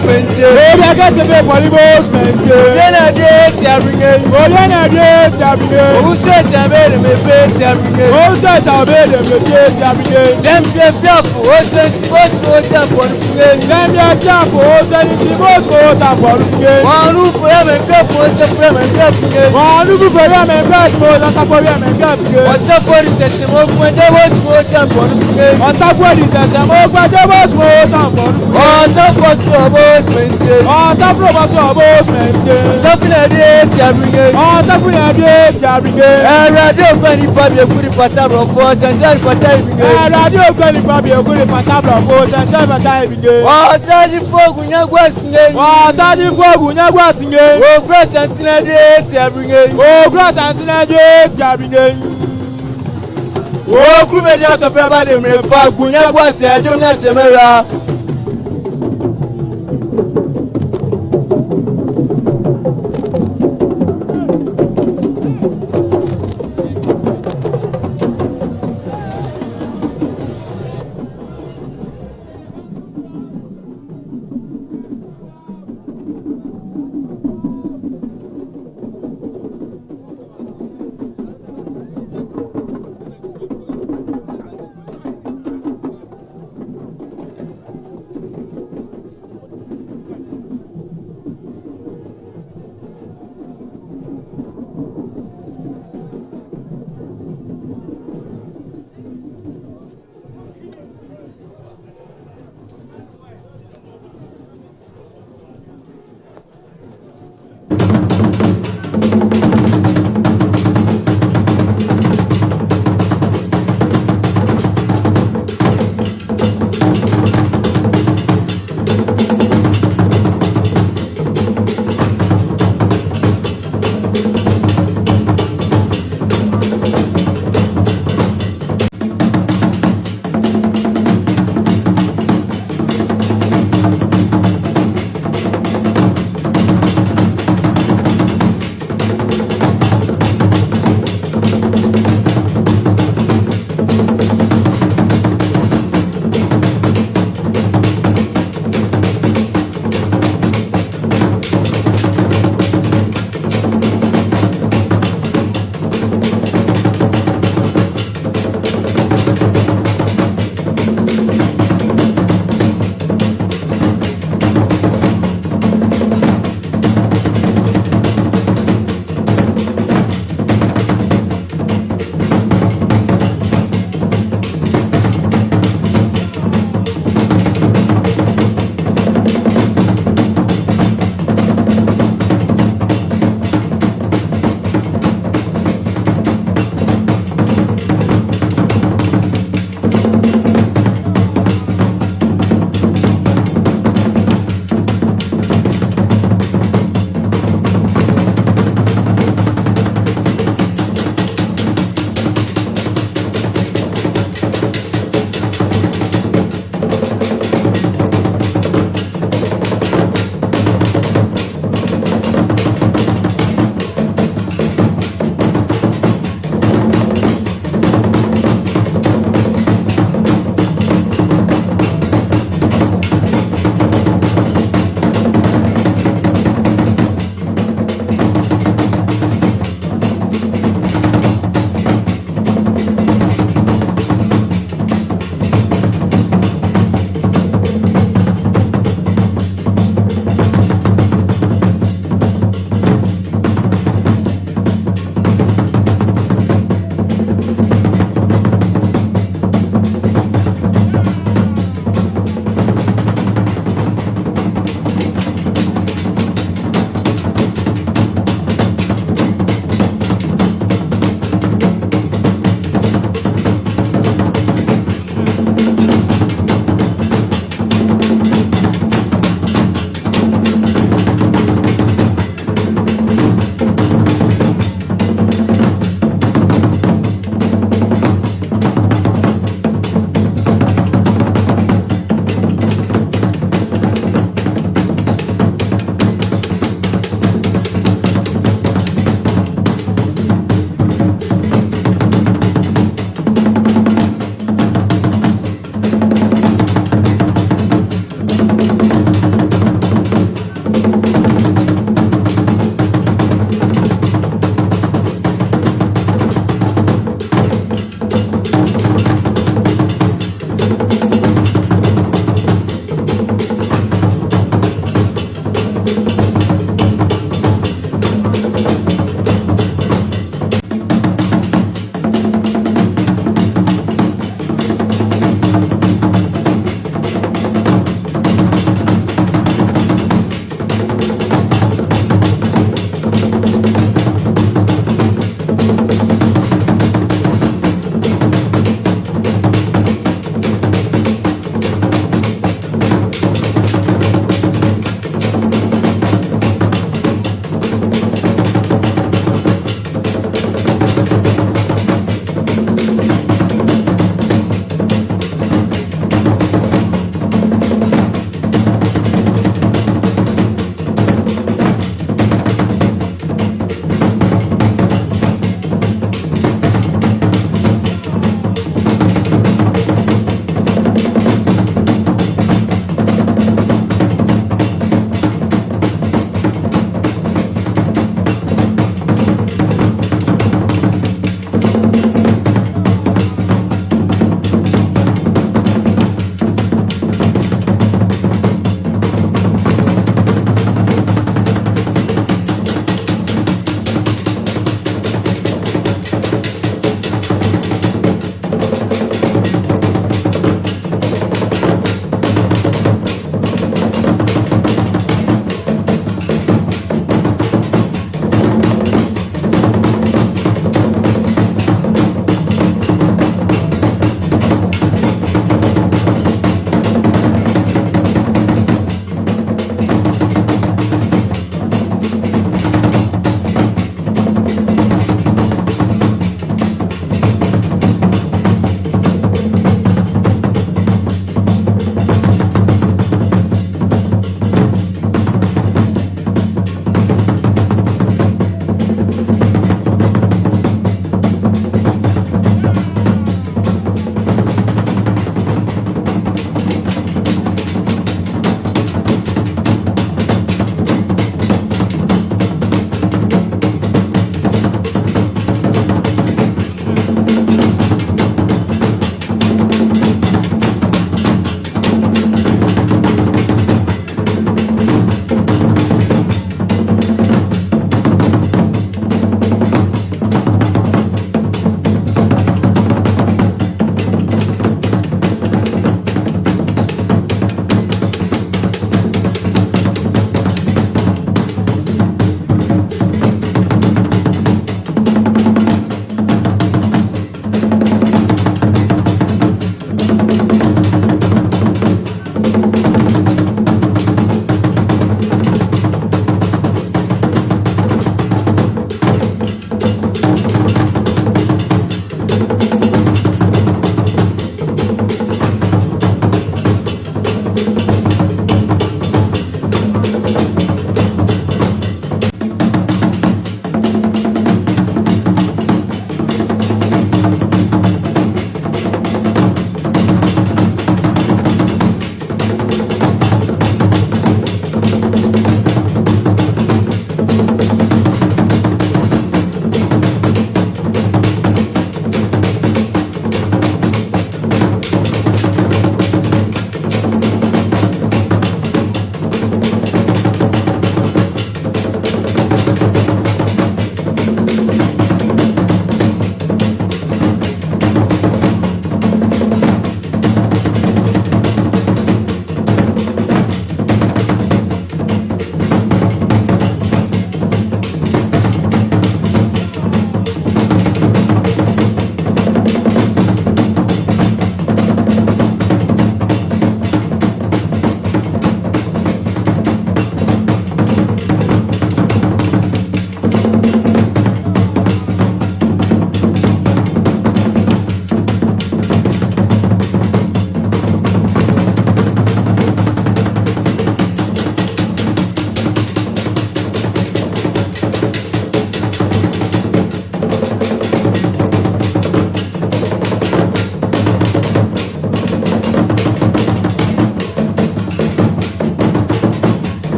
smenti. Oya kese be polibo smenti. Yena de ti abringe. Oya na de ti abringe. Usu esi abele me fe ti abringe. Usu esi abele me fe ti abringe. Jembe fiafo o senti mo champion funge. Jembe fiafo o senti mo champion funge. Wanu fure me cup mo se fure me cup funge. Wanu fure me cup mo se fure me cup funge. Osa fori senti mo kunje mo champion funge. Osa fori senti mo kunje mo champion funge. Osa fosu obo smenti. Osa fosu obo smenti. Osa fina de ti abringe. Osa fina de ti abringe. Radio kwani pabi ekuri patabro fo senjari patai binge. Radio kwani pabi ekuri patabro fo senjari patai binge. Wasaji fogu nyagwa singe. Wasaji fogu nyagwa singe. O grass antina de ti abringe. O grass antina de ti abringe. O krume dia to pe ba de mre fa gunyagwa se ajom na chemera.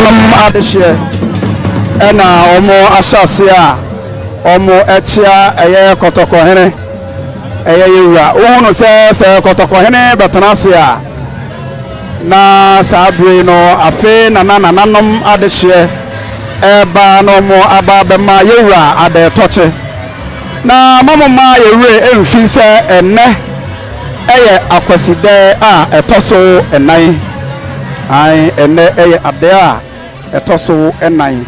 nananom adehye ena omo ahyase a omo echia eye kotokohene eye yewura wo no se kotokohene betonase a na sabre no afe nananom adehye eba no mo aba be ma yewura ade toche na mama yewure emfi se enne eye Akwasidae a etoso enan ai enne eye ade a etoso enan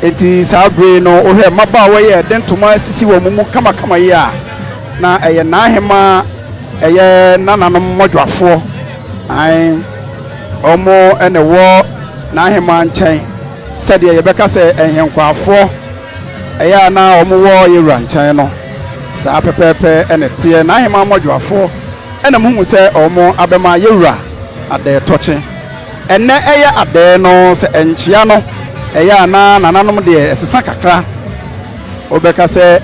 enti sabre no ohwe maba we dentoma sisi wo mumu kama yi a na eye na ahema eye nananom modwafo ai omo ene wo na ahema nchen sede ye beka se ehenkwafo eye na omo wo yewura nchen no sa pepepe ene tie na ahema modwafo ene muhu se omo abema yewura ade toche ene eye ade no se enchia no eye na nananom de esesa kakra obeka se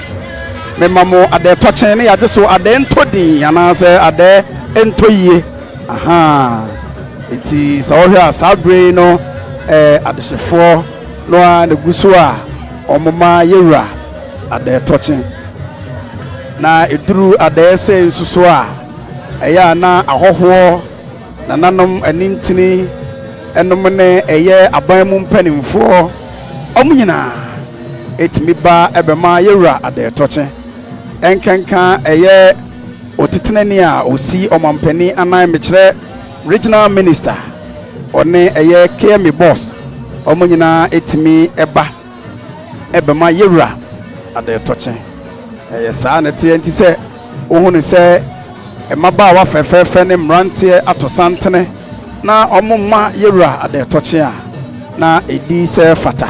memamo ade toche ne yaje so ade ntodi ana se ade entoyie aha eti sa ohwe asabre no adehefo no a neguso a omoma yewura ade toche na eduru ade se nsuso a eye na ahoho nananom anintini enom ne eye aban mu mpanimfo omunyina etimi ba ebema yewura ade toche enkenka eye otitenani a osi omampani anan mekire regional minister one eye KM boss omunyina etimi eba ebema yewura ade toche eye saa ne tie nti se ohunu se emaba wa fefefe ne mrantie atosantene na omumma yewura ade toche a na edi se fata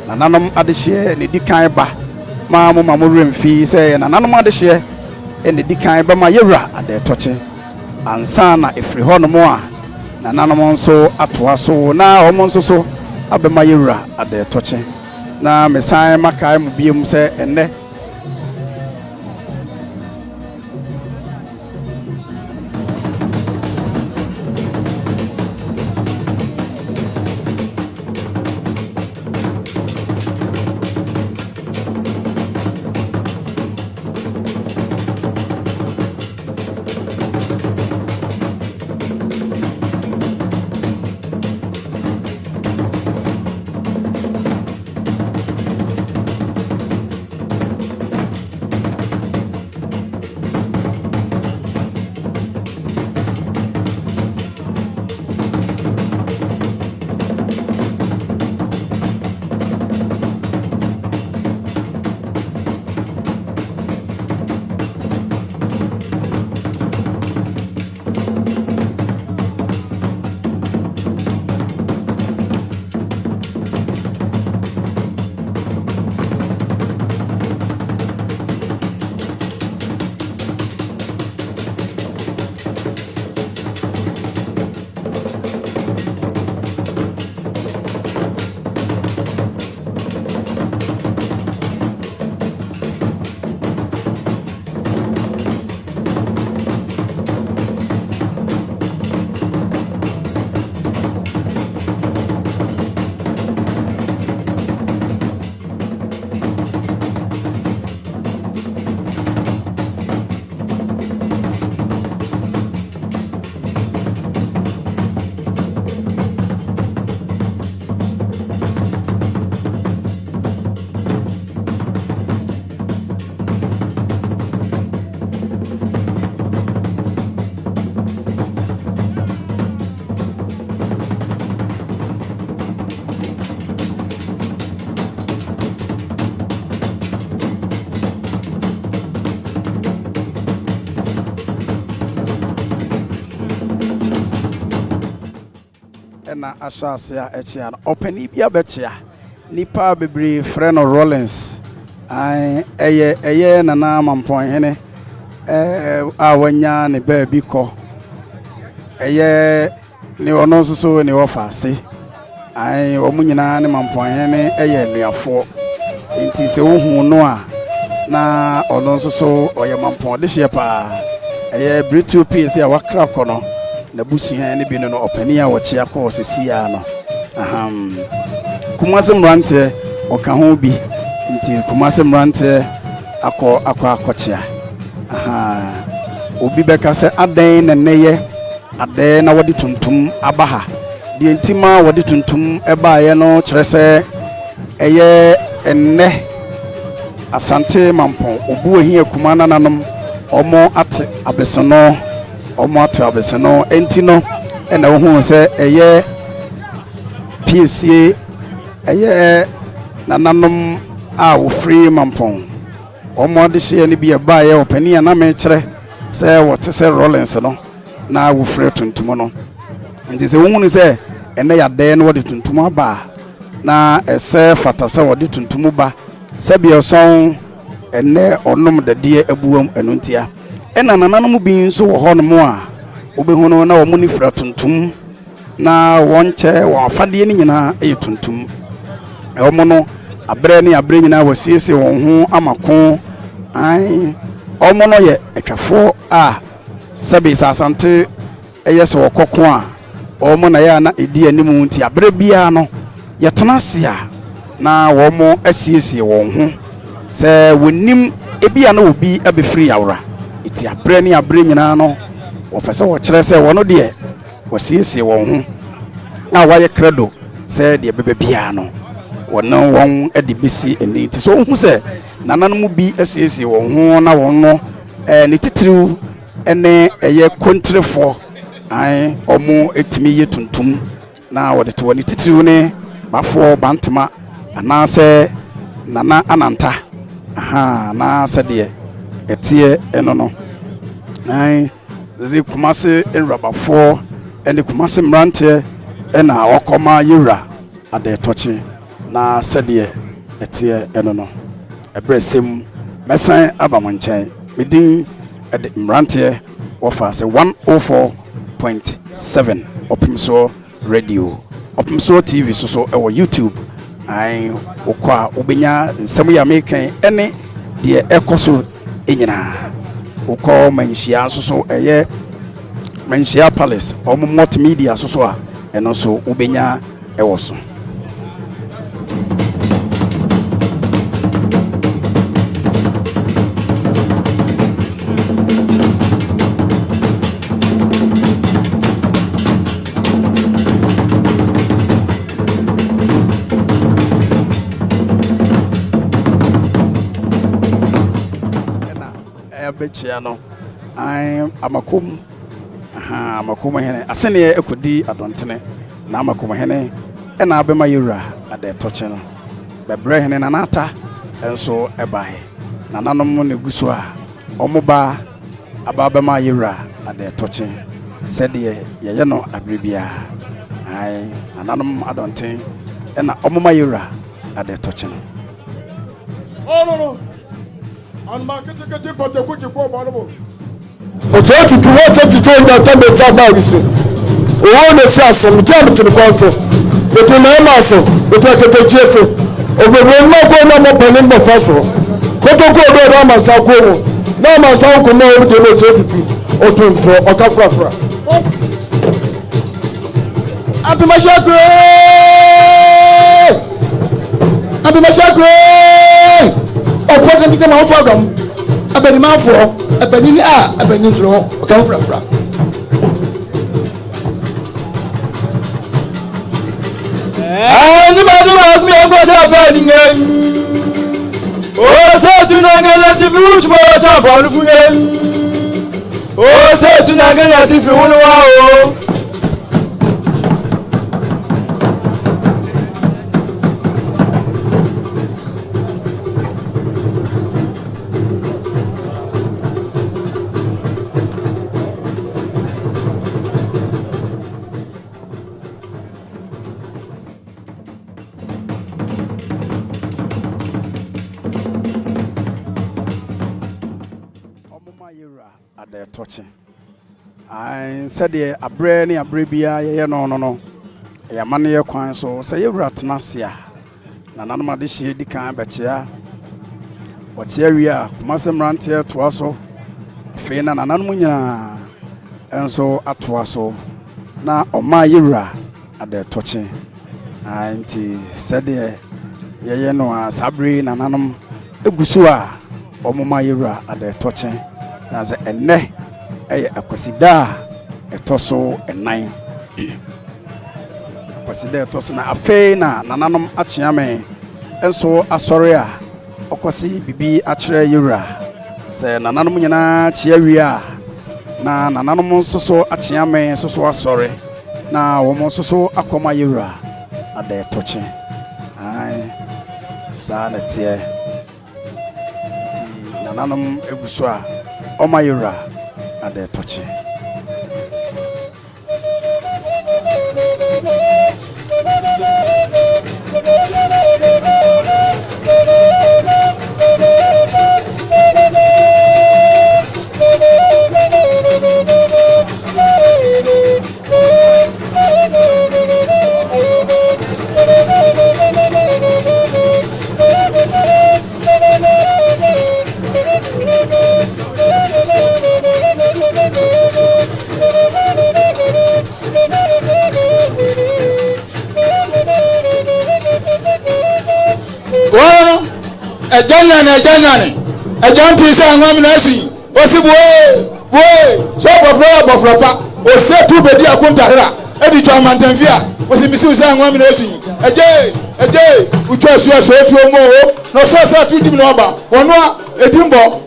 na nanom adehye ne dikan ba ma mo remfi se na nanom adehye ene dikan ba ma yewura ade toche ansa na efri hono mo a na nanom nso atoa so na omo nso so abema yewura ade toche na mesan makai mu biem se enne na ashase a echia na opani bia bechia nipa bebre friend Rollins ai eye nana mampon hene awanya ne ba bi ko eye ni ono so ni ofase ai omunyina ne mampon hene eye nuafo nti se ohu no a na ono so oye mampon de hye pa eye Britu PS a wakra ko no na busuhan ne bi no opani a wo chia ko sesia no Kumase mrante oka ho bi nti kumase mrante akɔkyea obi bɛka sɛ adan na neye adan na wɔde tuntum abaha de ntima wɔde tuntum ɛbaayɛ no kyerɛ sɛ ɛyɛ enne asante mampɔn obu ehia kuma nananom ɔmo ate abesono enti no ɛna wo hu sɛ ɛyɛ PSA ɛyɛ nananom a wo free mampɔn ɔmo de hye ne bi ɛbaayɛ opani na me kyerɛ sɛ wɔte sɛ Rollins no na wo free tuntum no nti sɛ wo hu sɛ ɛna ya dan no wɔde tuntum aba na ɛsɛ fata sɛ wɔde tuntum ba sɛ bi ɔsɔn ɛnɛ ɔnom dadeɛ abuam ɛnontia ɛna nananom bi nso wɔ hɔ no mo a obehu no na wɔn ni fra tuntum na wɔn kyɛ wɔn afadeɛ ne nyinaa ɛyɛ tuntum ɛwɔ no abrɛ ne abrɛ nyinaa wɔsiesie wɔn ho amako ɔmo no yɛ atwafo a sɛbi sasante ɛyɛ sɛ wɔkɔko a ɔmo na yɛ na edi anim nti abrɛ bia no yɛtena ase a na wɔn asiesie wɔn ho sɛ wɔnim ebia na obi abɛfiri awra iti abrɛ ne abrɛ nyinaa no wɔpɛ sɛ wɔkyerɛ sɛ wɔn deɛ wɔsiesie wɔn ho na wɔayɛ credo sɛ deɛ bɛbɛ bia no wɔn de besi ɛni ti so ohun sɛ nananom bi asiesie wɔn ho na wɔn no ne titiriw ɛne ɛyɛ kontrefo ɔmo etimi yɛ tuntum na wɔde to wɔn titiriw ne bafo bantama anaasɛ nana ananta na sɛ deɛ ɛteɛ ɛno no ze kumase enrabafo ɛne kumase mranteɛ ɛna ɔkɔma yura adetɔkye na sɛdeɛ ɛteɛ ɛno no ɛbrɛ sem mɛsan aba mo nkyɛn medin ɛde mranteɛ wɔfa sɛ 104.7 Opemsuo radio Opemsuo TV so ɛwɔ YouTube wokɔ a wobɛnya nsɛm yɛ mekan ɛne deɛ ɛkɔ so nyinaa wokɔ manhyia so ɛyɛ manhyia palace ɔmo multimedia so a ɛno so wobɛnya ɛwɔ so bechia no amakom hene asene ekodi adontene na amakom hene na abema yura ade toche no bebre hene na nata enso ebae na nanom ne guso a omoba ababema yura ade toche sede ye no abrebia na nanom adonten na omoma yura ade toche no and marketing pote kuki kwa balobo otu tuwo tuto ja tambe sa ba wisi o ne si asom jam tin konso eto na ma so eto kete jeso ovevwe ma ko na mo panin mo faso kotoko do do ma sa ko mo na ma sa ko mo o de no tutu otunfo okafrafra Opemsuo Opposite became a program. A penny man for a penny, a penny floor, a comfort. And the man of me was happening. Oh, say to Nagan, which was up on the food. Oh, say to Nagan, if you want to wow. Ade toche said the abre ni abrebia ye no ya mane ye kwan so say yewura tenasia na nanoma de hye di kan bechia wotia wi a kumase mrante toa so fe na nanom nyina enso atoa so na oma yewura ade toche anti sede ye no asabre nananom egusu a omoma yewura ade toche na ze enne eye Akwasidae etoso enan Akwasidae etoso na afei na nananom achiame enso asore a okosi bibi akire yewura se nananom nyina chiawi a na nananom soso achiame soso asore na womo soso akoma yewura ade toche ai sana tie nananom egusu a oma yewura ade toche Ejan pisa ngam nasi osi boe so bofra o se tu bedi akunta hera edi to amantanfia osi misi usa ngam nasi eje utwa so etu omo no so tu dim no ba wono a edimbo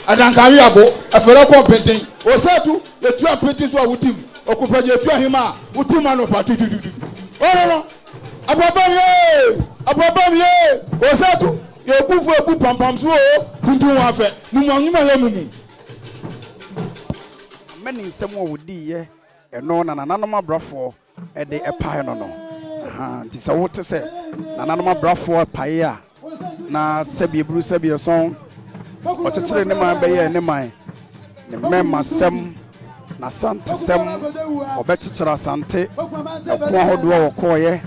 adankanwe abo afere kompenten o se tu etu apeti so awutim okupaje etu ahima utim ano patu no ababam ye o se tu Ebu Opemsuo kuntu wafe mumanyuma ya mumu many nsɛm wo di ye eno na nananom abrafo de epae no nti sɛ wote sɛ nananom abrafo epae a na sɛbi eburu sɛbi eson ɔkyekyere ne man bɛyɛ ne man ne mema sɛm na sante sɛm ɔbɛkyekyere asante ɛko ahodoɔ wɔkɔɔyɛ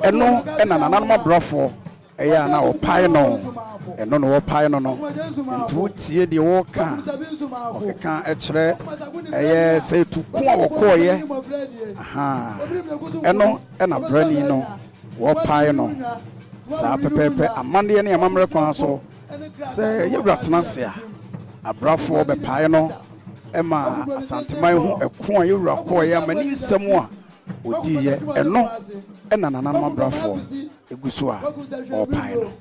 eno ɛna nananom abrafo eya na opae no eno no opae no nti wotie de wo ka okeka ekire eye se tuku a wokoye eno ena brani no wo pae no sa pepepe amande ne amamre kwan so se yewura tenase a abrafo be pae no ema asanteman hu eko a yewura koye amani nsɛm a odiye eno ena nananom abrafo egusu a opae no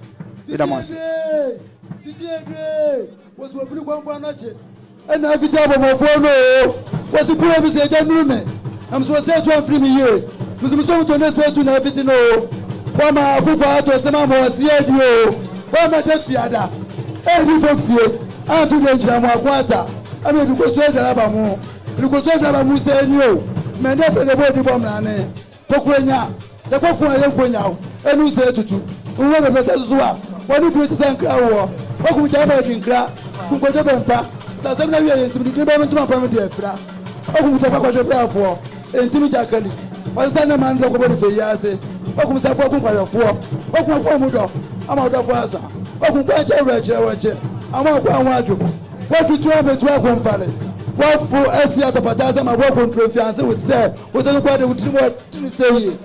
idamasi was open kwanfo na che ena afiti abomofo no was buru bi se januru me am so say to free me ye musumu to na say to na afiti no wa ma akufa to se ma mo si edi o wa ma de fiada e ri fo fie an tu de njira mo akwata am e ko so edara ba mo ni ko so edara mu se ni o me de fe de bo di bom na ne kokuenya de kokun aye konya enu se tutu nwo be se so a woni bi se nkra wo oku jaba di nkra ku ko de bempa sa se na wiye ntimi di be ntuma pa me de afra oku ta ko de afo ntimi jakali wa sa na man de ko be fe yase oku sa fo ku kwalefo oku ko mu do ama do fo asa oku kwa che we ama ko anwa ado wo tutu abetu akonfale wo fu esi atapata sa ma wo control fiance we say wo se ko de wutiri mo tini say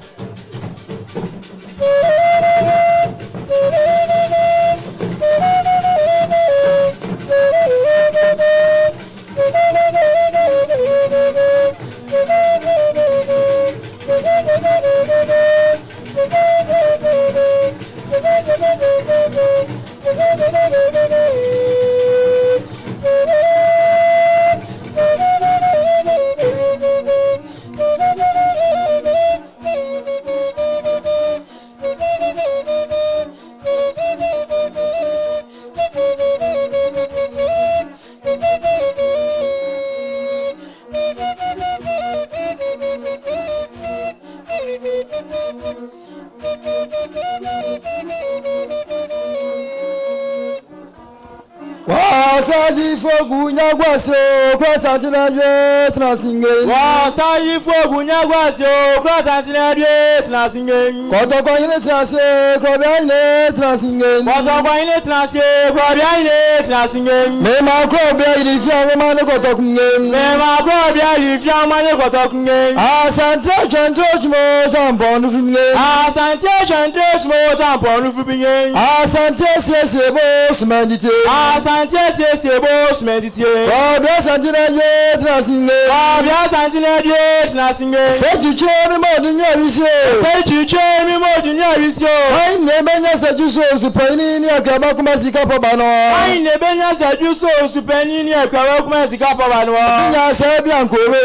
Wasaji fogu nyagwasio cross antinadwe transingen. Wasaji fogu nyagwasio cross antinadwe transingen. Koto kwa ine transe krobia ine transingen. Koto kwa ine transe krobia ine transingen. Mema krobia irifia mane koto kungen. Mema krobia irifia mane koto kungen. Asante chantroch mo champon fungen. Asante chantroch mo champon fungen. Asante sese bo smendite. Asante sese bo smendite. Krobia santinadwe transingen. Krobia santinadwe transingen. Sejuche mi mo dunya risio. Sejuche mi mo dunya risio. Ai ne benya sejuso supeni ni akaba kuma sika pabano. Ai ne benya sejuso supeni ni akaba kuma sika pabano. Binya se biankobe.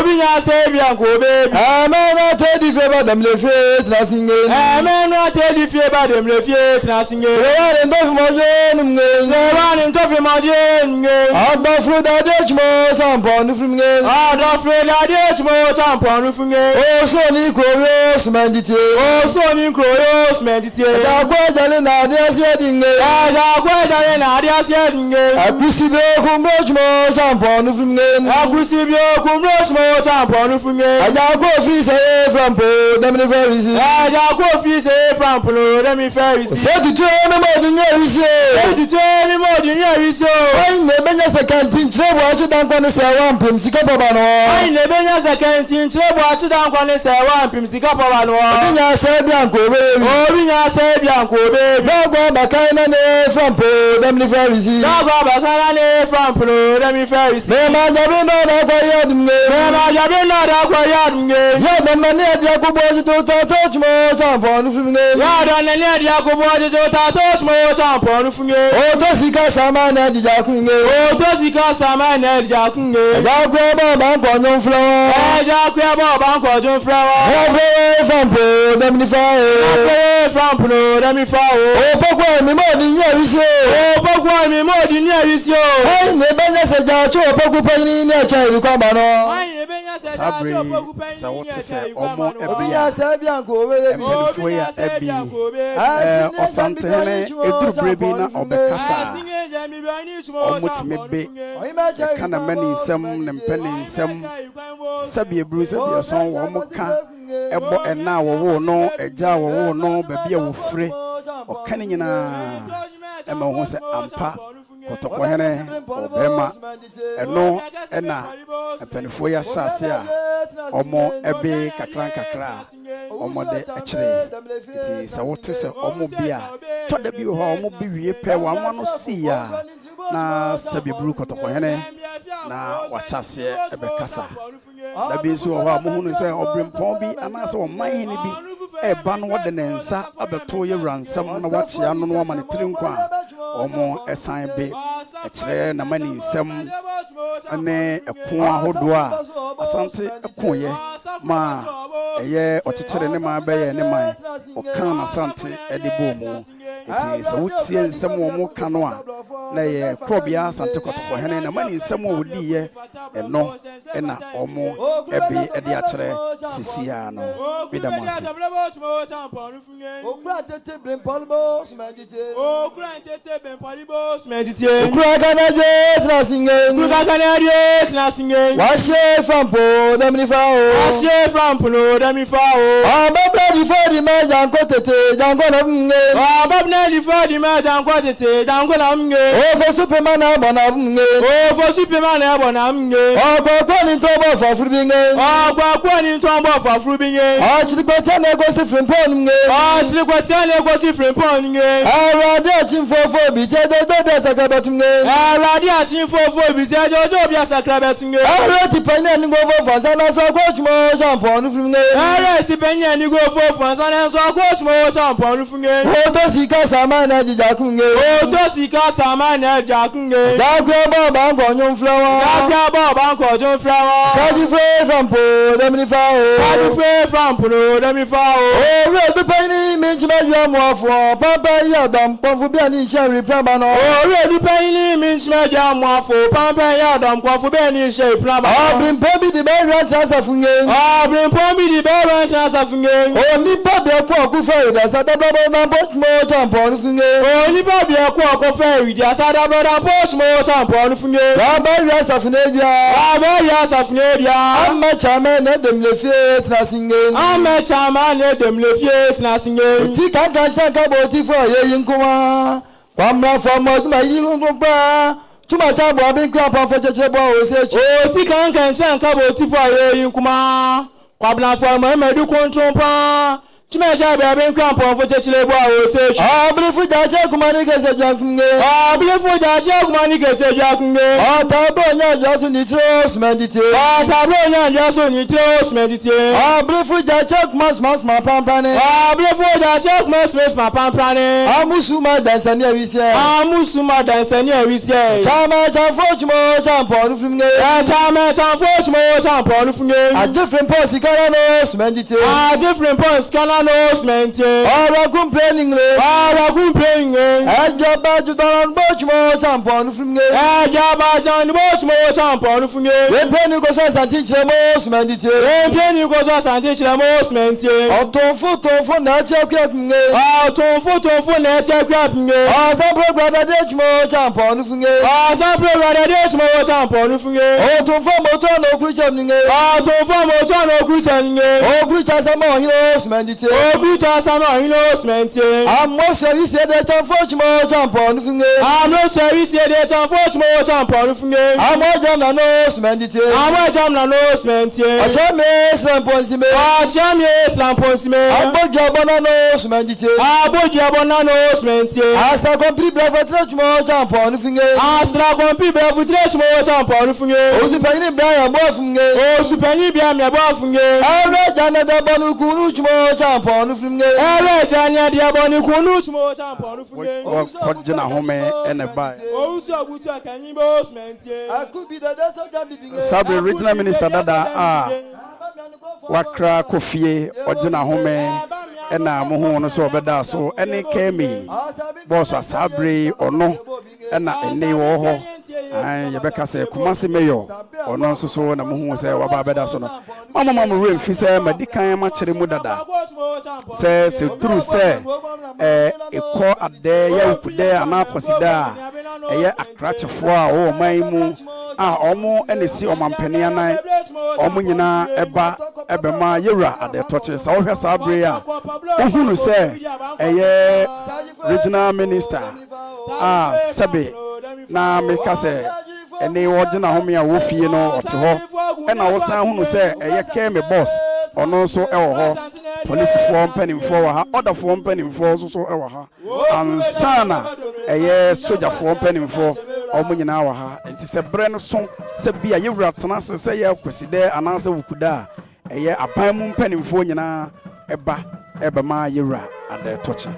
Binya se biankobe. Amen te di feba dam le fe transingen. Amen te di feba dam le fe transingen. Rewa ndo fi moje numge. Rewa ndo fi moje numge. Agba fru da de chmo champon nu fumge. Agba fru da de chmo champon nu fumge. O so ni kroyo smendite. O so ni kroyo smendite. Da kwa jale na de ase dinge. Da kwa jale na de ase dinge. Akusi be kumbro chmo champon nu fumge. Akusi be kumbro chmo champon nu fumge. Aja ko free say from po dem ne ferisi. Aja ko free say from po dem ne ferisi. Se tutu me mo dunya risio. Se tutu me mo dunya risio. Ai ne benya second pinche bo achi dan kwa ne se wan pim sika baba no. Ai ne benya second pinche bo achi dan kwa ne se wan pim sika baba no. Binya se biankobe. Binya se biankobe. Dagwa bakana ne from po dem ne ferisi. Dagwa bakana ne from po dem ne ferisi. Me ma jabe no da kwa yadunge. Me ma jabe no da kwa yadunge. Ya dan na ne dia ko bo to ta chmo champon fumge. Ya dan na ne dia ko bo to ta chmo champon fumge. O to sika sama na jija kunge. O to sika sama na jija kunge. Ja ko ba ba ko nyon flower. Ja ko ba ko nyon flower. Ya fe from po dem ne fa o. Ya fe from po dem ne fa o. O poko mi mo di nya risio. O poko mi mo di nya risio. Ai ne benya se ja cho poko pe ni ni acha iri kwa ba no. Ai ne benya se ja cho poko pe ni ni acha iri kwa ba no. Obiya se biankobe. Obiya se biankobe. Osantene eduru bi na obekasa. Omutime be kana mani nsem ne mpani nsem sabie bru sabie son wo muka ebo ena wo no eja wo no babia wo fire okane nyina ema ho se ampa kotoko hene obema eno ena apanifo ya hyase a omo ebe kakra omo de akire ti sa wote se omo bia to da bi ho omo bi wie pe wa no si ya na sabi bru kotoko hene na wahyase ebe kasa da bi so ho amuhunu se obrempon bi anase wo man ni bi eba no wode ne nsa abeto ye ransam na wachia no no amane trinkwa omo esan be ekire na mani nsem ane ekon ahodo a asante ekonye ma eye ochichire ne ma be ye ne man okan na asante edibo mu eti se wotie nsem wo mu kano a na ye krobia asante kotoko hene na mani nsem wo di ye eno ena omo ebi edi akire sisia no bidamansi Okura tete ben polbo smedite. Okura tete ben polbo smedite. Okura kanaje transingen. Okura kanaje transingen. Washe fampo demni fao. Washe fampo no demni fao. Ababna di fodi ma janko tete janko na mnge. Ababna di fodi ma janko tete janko na mnge. O fo superman na bona mnge. O fo superman na bona mnge. Ogba kwa ni to bo fa frubinge. Ogba kwa ni to bo fa frubinge. A chirikwata na go se frimpon mnge. A chirikwata na go se frimpon mnge. Arade achimfofo bi tejojo bi sakrabat mnge. Arade achimfofo bi tejojo bi sakrabat mnge. Are ti panya ni go fo fansa na so ko chmo champon mnge. Are ti panya ni go fo fansa na so ko chmo champon mnge. O to sika sama na jija kunge. O to sika sama na jija kunge. Jakwe bo ba ko nyon flower. Jakwe bo ba ko nyon flower. Saji free from po demni fao. Saji free from po demni fao. O re du pani mi jima yo mo afo. Papa ya dam ponfu bia ni ise reply ba no. O re du pani mi Inchme Jamwafo, Pampa Yadam, Quafu Benny shape, Plaba. Bring Pombi the Baron Transafunge. Bring Pombi the Baron Transafunge. Only Bobby Aqua Ferry, that's a double much more champ on Funge. Only Bobby Aqua Ferry, that's a double much more champ on Funge. Barriers of Nadia. Barriers of Nadia. I'm a chairman at them Lefiat Nassingen. I'm a chairman at them Lefiat Nassingen. Tika can't talk about it for a young Kuma. One from my young bar. Too much about being crap on fetch a ball. Oh, Tika can't talk about it for a young Kuma. Quabla for my medical control. Chimesha baby cramp for Chile Bow say, I believe for that check money gets a jacking. I believe for that check money gets a jacking. Oh, Tabonia just on the trust meditate. Oh, Tabonia just on the trust meditate. I believe for that check must my pampane. I believe for that check must my pampane. I'm Musuma dance and we say, I'm Musuma dance and we say, Chama Champo champ on from me. Chama Champo champ on from me. A different post, Cananos meditate. A different post, Cananos. All complaining, all complaining. And your budget on Bochmo champon from me. And your budget on Bochmo champon from me. When Penny goes and teach the most meditate. When Penny goes and teach the most meditate. Or to photo for nature grabbing. Or to photo for nature grabbing. Or some brother Dutchmo champon from me. Or some brother Dutchmo champon from me. Or to form a ton of Christian. Or to form a ton of Christian. Or preachers are more heroes meditate. Oh, preachers are not innocent. I'm not sure he said that I'm more jump on the finger. I'm not sure he said that I'm more jump on the finger. I'm more jump on nose meditate. I'm more jump on nose meditate. I shall miss Lamposime. I shall miss Lamposime. I'm more jump on nose meditate. I'm more jump on nose meditate. I shall complete breath more jump on the finger. I shall complete breath more jump on the finger. Oh, Supani Brian Buffing. Oh, Supani Brian Buffing. I read another Banuku more jump. Every Jania Diaboni Kunuch more champion What Jenna Home and a buy. Also, which I can both maintain. I could be the death of Sabre regional minister Dada Wakra Kofi or Jenna Home and now Mohono so beda so any Kemi boss was Sabre or no and not any war. And Rebecca said, Kumasi Mayo or no so and Moho say Wababeda so. Mamma Room Fisa Medica Macheri Mudada says true say a call at there Yakude and Akwasidae a cratch of war or my moon almost any see on Mampeniana or Munina Ebema Yura at the touches or her Sabria who say a regional minister Sabi na make say and they were Jenna Home and Wolfie no or to her and I was someone who say a came a boss or no so police form penny for her other form penny for so and sana a year soldier form penny for Omun hour her and it's a brand song said be a year after say Akwasidae and answer Wukuda a year a pine penny for Yana Eba ma Yura at the touching.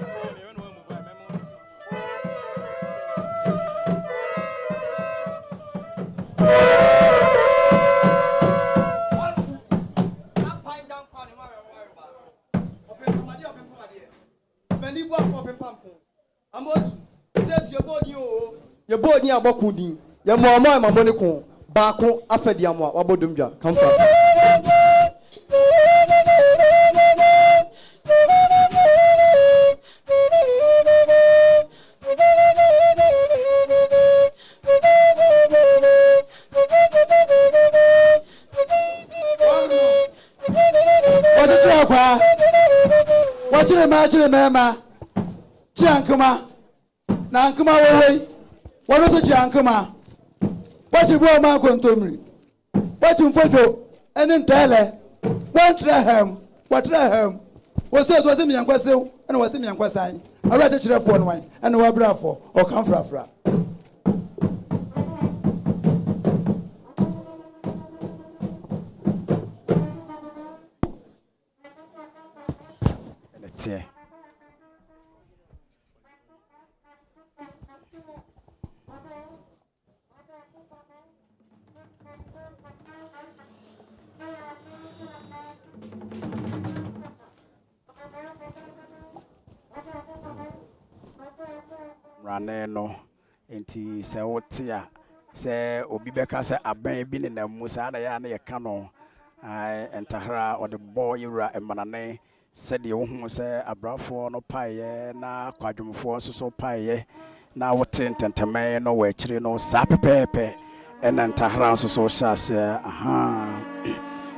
Your body about Kudin, your mamma, my money con, Bacon, Afediamo, Abodumja, come from. What's your imagine, Mamma? Jankuma, Nankuma away. What is a Jankuma? What you go, Marco to me? What you photo and then tell her what Raham, what Raham was that was him young Quasil and was him young Quasine. I read it to the phone wine and no bravo or come fra. Yeah. Raneno enti se wotia se obi beka se aban bi ne namu sa na ya na ye ka no ai entahra o de boy yura emanane se de wo hu se abrafo no paye na kwadwumfo so paye na wote ntenteme no wa akire no sa pepepe ena ntahra so hyase aha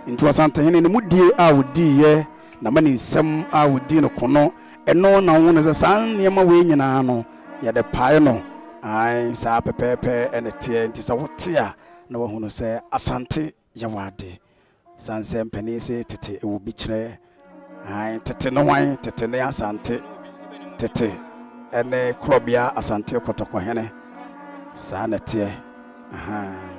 nti wasante hene ne mudie a wodi ye na mani nsem a wodi no kono eno na wo no se san niema we nyina no ya de pae no ai sa pepepe ene tie nti sa wote a na wo hu no se asante yawade sanse mpanise tete ewo bi kire ai tete no wan tete ne asante tete ene krobia asante kotoko hene sa na tie aha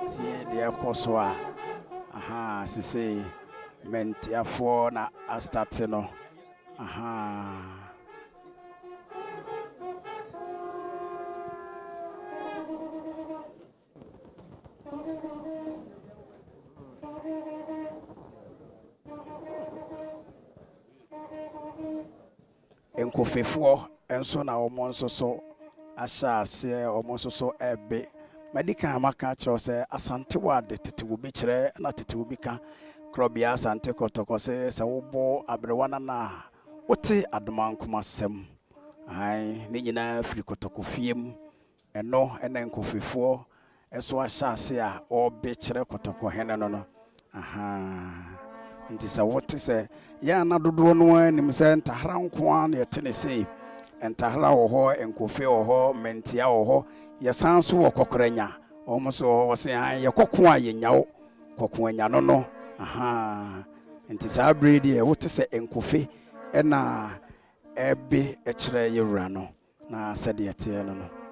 tie de akoswa aha sisi mentiafo na astarte no aha enkofefo enso na omo nso so asha ase omo nso so ebe medika amaka chiro se asante wade tete wo bi kire na tete wo bi ka krobia asante kotoko se wobo abrewana na wote adomankoma sem ai ne nyina firi kotoko fiem eno ena enkofefo eso asha ase a obi kire kotoko hene no aha nti sa wote se ya na dodo no anim se ntahra nko na yete ne sei entahra wo ho enkofe wo ho mentia wo ho yesanso wo kokoranya omoso wo se an ye kokko a yenyawo kokko anya no aha nti sa bredi e wote se enkofe ena ebe ekire yewura no na sede yete no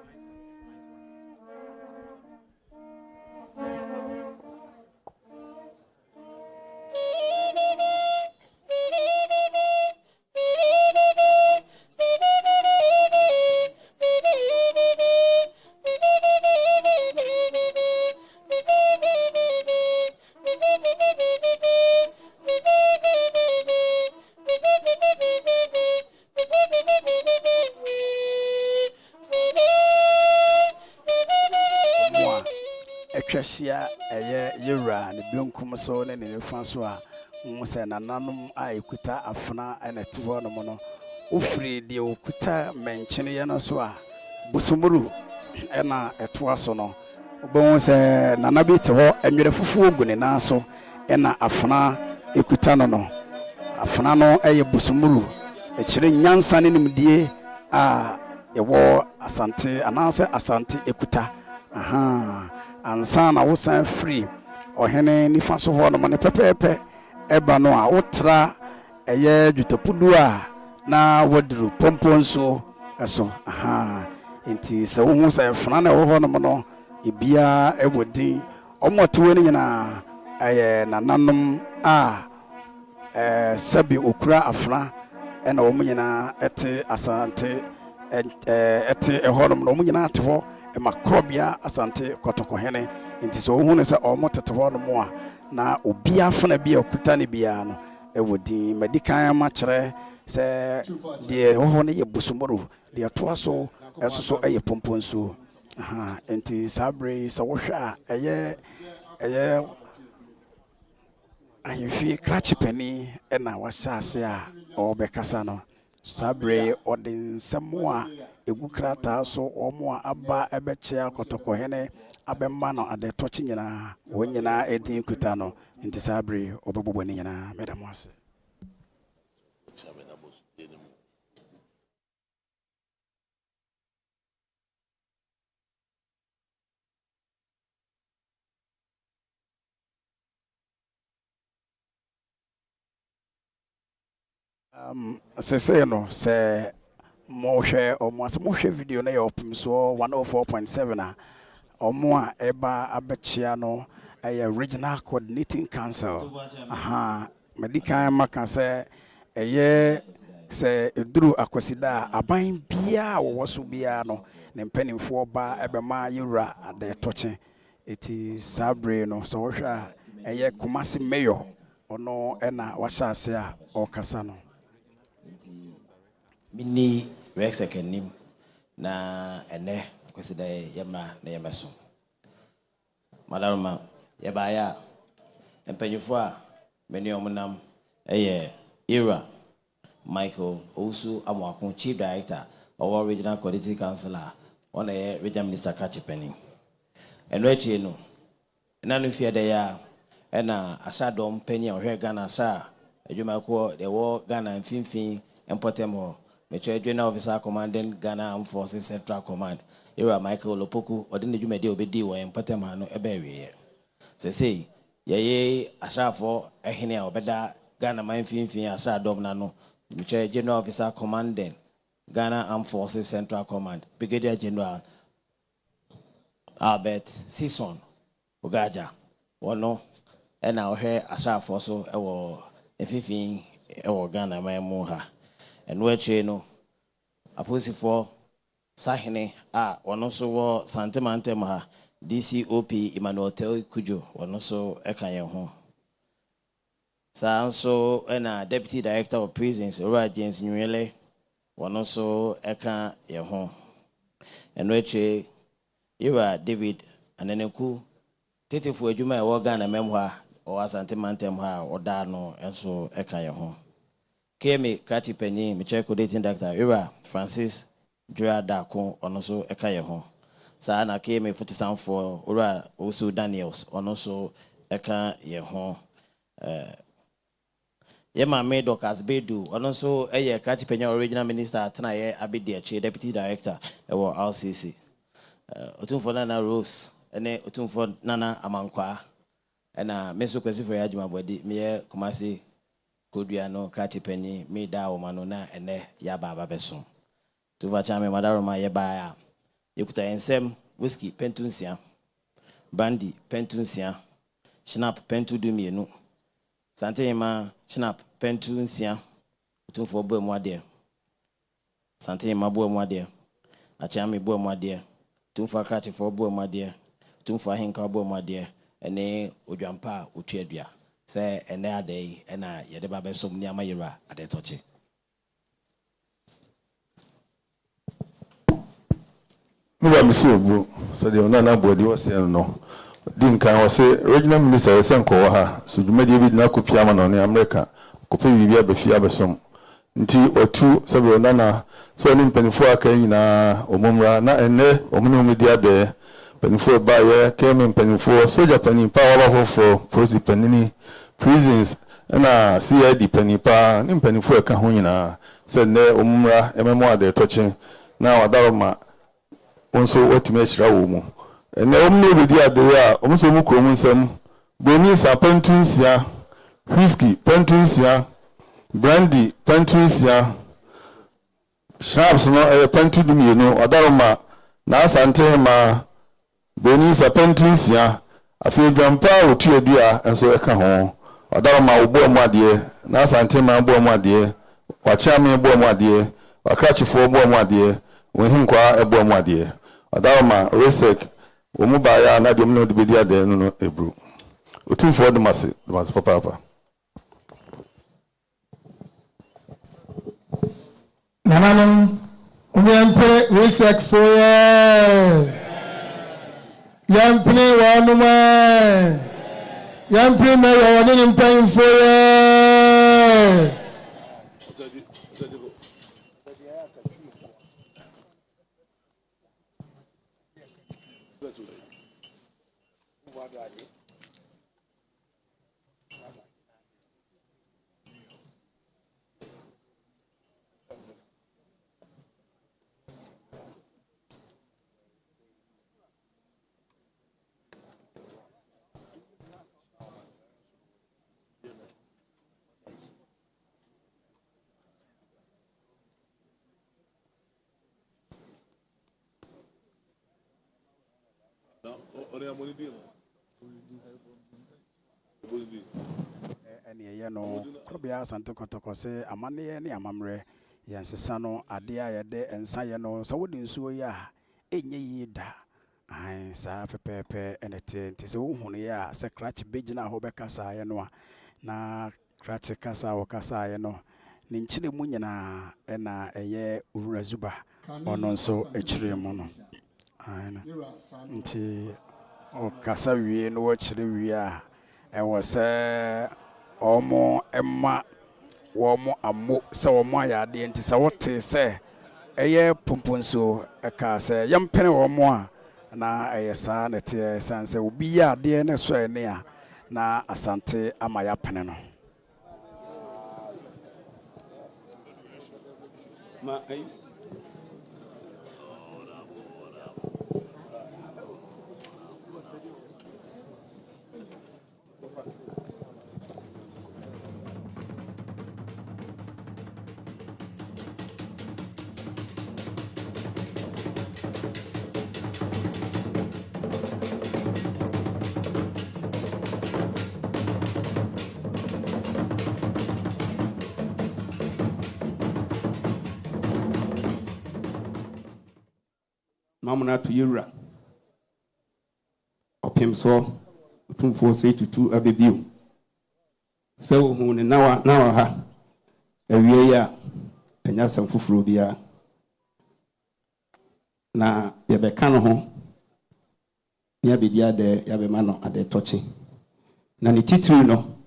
Etwahia eye yewura ne bionkum so ne ne fa so a se nananom a ekuta afna ena ti ho no mo no ofri de okuta menchene ye no so a busumuru ena etoa so no obon se nanabi te ho enwere fufu ogu ne na so ena afna ekuta no afna no eye busumuru ekire nyansa ne nimdie a yewo asante anase asante ekuta aha ansa na wosan free ohene nifa so ho no ne pepepe eba no a wotra eye dwutapudu a na wodru Opemsuo eso aha enti se wo hu se fana na wo ho no ebia ebodi omoto ni nyina eye nananom a sabi okura afra ena wo nyina ete asante ete ehonom no nyina ate ho makrobia asante kotoko hene nti so hu ne se omotete ho no mo a na obia fana bia okuta ne bia no ewodi medikan ma kire se de ho ne ye busumuru de atoa so eso eye Opemsuo aha nti sabre so wo hwa eye ahimfi krachipani ena wahya ase a obekasa no sabre odin semwa egu krata so omo aba ebechia kotoko hene abemma no ade tochi nyina wonyina edin kuta no nti sabre obebobo ni nyina medamose se no se mohwe omo mohwe video na ya Opemsuo 104.7 a omo a eba abechia no regional coordinating council aha medical maka se se eduru Akwasidae aban bia wo so bia no ne mpanimfo ba ebema yura ade toche eti sabre no so wohwa eye Kumasi mayor ono ena wahya a okasa no mini Rex Ekenim na ene Akwasidae yema na yemeso madaroma yebaya empanyufo a meni omunam eye era Michael also Amwakun Chief Director of Regional Quality Councilor on a Regional Minister Kachipeni. And Rechi no, none of ya and Asadom Penny or her Ghana Sa, a Jumako, the war Ghana and Finfin and Potemo, Major General Officer Commanding Ghana Armed Forces Central Command. Era Michael Lopoku, or didn't you make the Obedi and Potemano a berry. Say, ye Asafo, a Henia or better Ghana Mine Finfin Asadom Nano. Major General Officer Commanding Ghana Armed Forces Central Command, Brigadier General Albert Sison Ugaja, Wano, and our hair Asha Fosso, our Fifin, our Ghana, my moha, and where Cheno, a pussy for Sahine, one also war Santamantemaha, DCOP Emmanuel Kujo, one also Ekayan home. So and Deputy Director of Prisons, Ora James Newele, one also Eka Yahon. And which you are David and then Eku, Titi for Juma organ a memoir or Santimantem or Dano, and so Eka Yahon. Kemi Krati Penny, Micheko dating doctor, Ira Francis Drea Dako, and also Eka Yahon. Sana came a 40 sound for Ora also Daniels, and also Eka Yahon. Yema made Docas Bedu, and also a Krati Penya Original Minister Tanaye Abidi, Deputy Director, or RCC. Utun for Nana Rose, and Utun for Nana Amankwa, and Meso Kwesi for Yajima Body, Mie Kumasi, Kudiano, Krati Penny, me da Manona, and Yaba Babeson. To Vachame Madaroma Yabaya, Yukuta and Sem, Whiskey, Pentunsia, Brandy, Pentunsia, Snap, Pentu Dumienu. Santema Snap Pentu Nsia Utun for Boy Mwadia Santema Boy Mwadia Achami Boy Mwadia Tun for Krati for Boy Mwadia Tun for Hinka Boy Mwadia Ene Ujampa Utiedia say ene day ena Yadeba Besom Niama Yura at the Tochi. Mr. So the Nana body was saying no. Dinka was a regional minister Senko ha so you may be na kupiama no America kope bibia be fia besom nti otu sabe onana so ni mpanifo aka nyina omumra na ene omuno media de mpanifo ba ye keme mpanifo soja panimpa waba for prosi panini prisons na CID panipa ni mpanifo aka ho nyina se ne omumra ememo ade toche na wadaroma onso otime hira wo mu ene omno bidi ade a omso mu krom nsam boni sa pentunsia whisky pentunsia brandy pentunsia sharps no pentu dumienu odaroma na asante ma boni sa pentunsia afi dwampa otuadua enso eka ho odaroma obo mu ade na asante ma obo mu ade wachame obo mu ade wakrachifo obo mu ade wohinkwa ebo mu ade odaroma resek omubaya na de mno de bedi ade no ebru otumfo de mase papa Nananum unyampe resek foye yampne wanuma yampne me woni mpan foye ene ye no krobia santo kotoko se amane ye ne amamre yɛnsesa no ade a yɛde nsa yɛ no sɛ wode nsuo yɛ a ɛnyɛ yie da ae saa pɛpɛɛpɛ ɛne te nti sɛ wohunu yɛ a sɛ krakye bɛgyina hɔ bɛkasaeɛ no a na krakye kasa a wɔkasaeɛ no ne nkyerɛ mu nyinaa ɛna ɛyɛ owura zuba ɔno nso akyire mu no nti ɔkasa wie no wɔkyerɛ wie a ɛwɔ sɛ ɔmo ɛma wɔmo ammo sɛ wɔmo ayɛ adeɛ nti sɛ wote sɛ ɛyɛ Opemsuo ɛka sɛ yɛmpene wɔmo a na ɛyɛ saa na ɛteɛ san sɛ obi yɛ adeɛ ne so ɛne a na asante ama yɛapene no Mamuna to Yura Opemsuo Opemsuo say to abebiu so who now ha a year and yasam fufrobia na yabekano ho near bedia de yabemano at the touching na ni titru no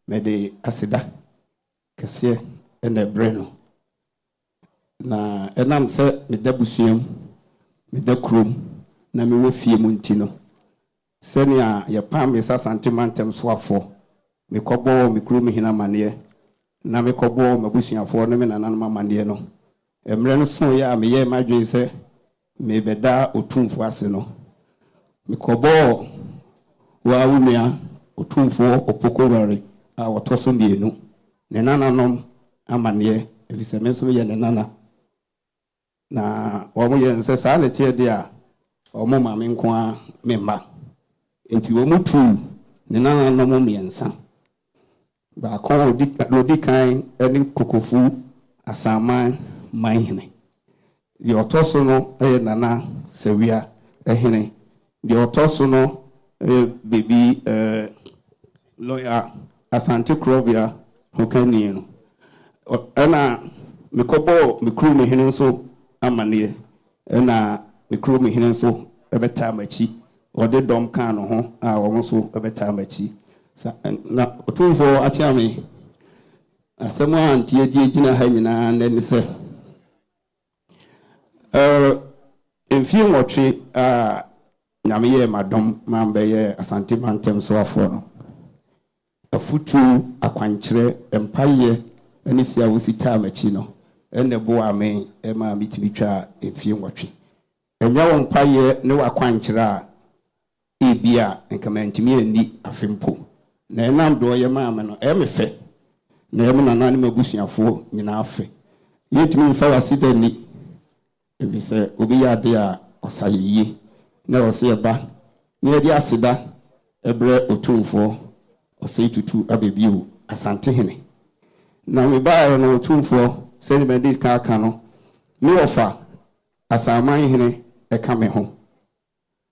me de asida kese and the breno na enam se me dabusuam da krom na me wofie mu ntino senia ye pam me sasantemantem so afo me kobo me krom hina mane na me kobo mabusuafo no me nananom mane no emre no so ya me ye madwen se me beda otumfo ase no me kobo wa wumia otumfo opokoware a wotoso mienu ne nananom amane efise me so ye ne nana na omo ye nse sa le tie dia omo ma me nko a memba enti omo tu ne nana no mo miensa ba ko odi kan eni kokofu asaman manhene di otoso no nana sewia ehene di otoso no baby lawyer asante krobia hokani no ana mekobo mekru mehene nso amane na mekru mehene nso ebeta machi ode dom kan no ho a wo nso ebeta machi na otumfo achiame asemu antie die gina ha nyina na ni se enfie motwe a nyame ye madom mambe ye asante mantem so afo no afutu akwankyere empaye ani sia wosita machi no ene bo ame ema mitibitwa enfie motwe enya won paye ne wakwankyere a ebia enkamantimi ani afempo na enam do ye maame no emefe na emu nanane mabusuafo nyina afe yetimi mfa wasida ni ebise obi yade a osayeyi na wose eba na yedi asida ebre otumfo osei tutu abebiu asante hene na me baa no otumfo seni bende ka no me ofa asaman hene eka me ho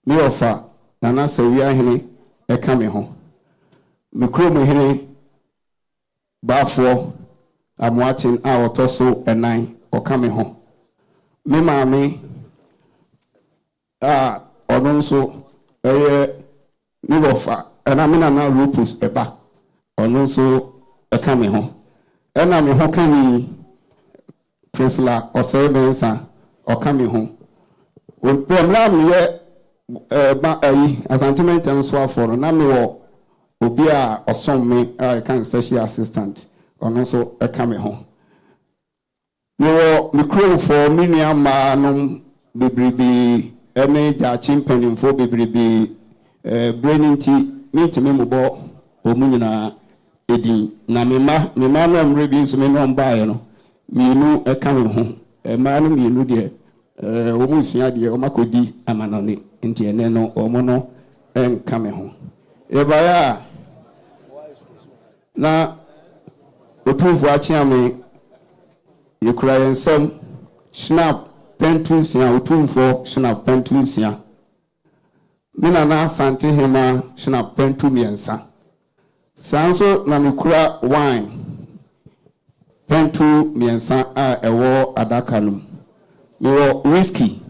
me ofa nana sawia hene eka me ho me krom hene baafo amoatin a otoso enan oka me ho me maame a ononso me ofa ena me nana rupus eba ononso eka me ho ena me ho kani Priscilla Osebensa okame ho program ye ba ayi asantment enso aforo na me wo obi a osom me kan special assistant ono so ekame ho me wo micro for minia ma no bebrebe ene ja chimpani fo bebrebe braininti me mo omunyina edi na me ma no mrebi nso me no mbae no mienu ekame ho ma no mienu de omu sua de o makodi amanone nti ene no omo no enkame ho ebaya na otufu achiame yɛkura yɛn nsɛm snap pentu sia otumfo snap pentu sia me nana asante hema snap pentu miɛnsa sanso na mekura wine pentu miɛnsa a ɛwɔ adaka no mewɔ whiskey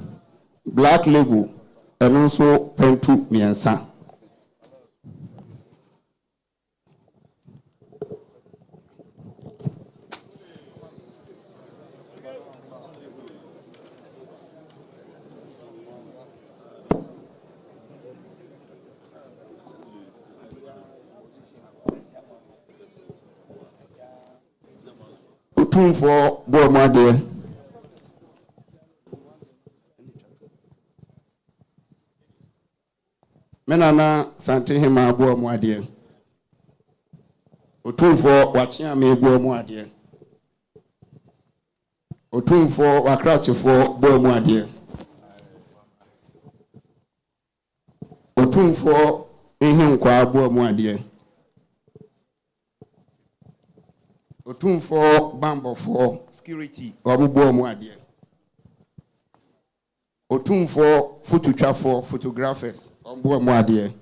black label ɛno nso pentu miɛnsa Otumfo boamade menana sante hema boamade Otumfo wachia me boamade Otumfo wakrachefo boamade Otumfo ehinkwa boamade Otumfo bambofo security obubo mu ade Otumfo phototwafo photographers obubo mu ade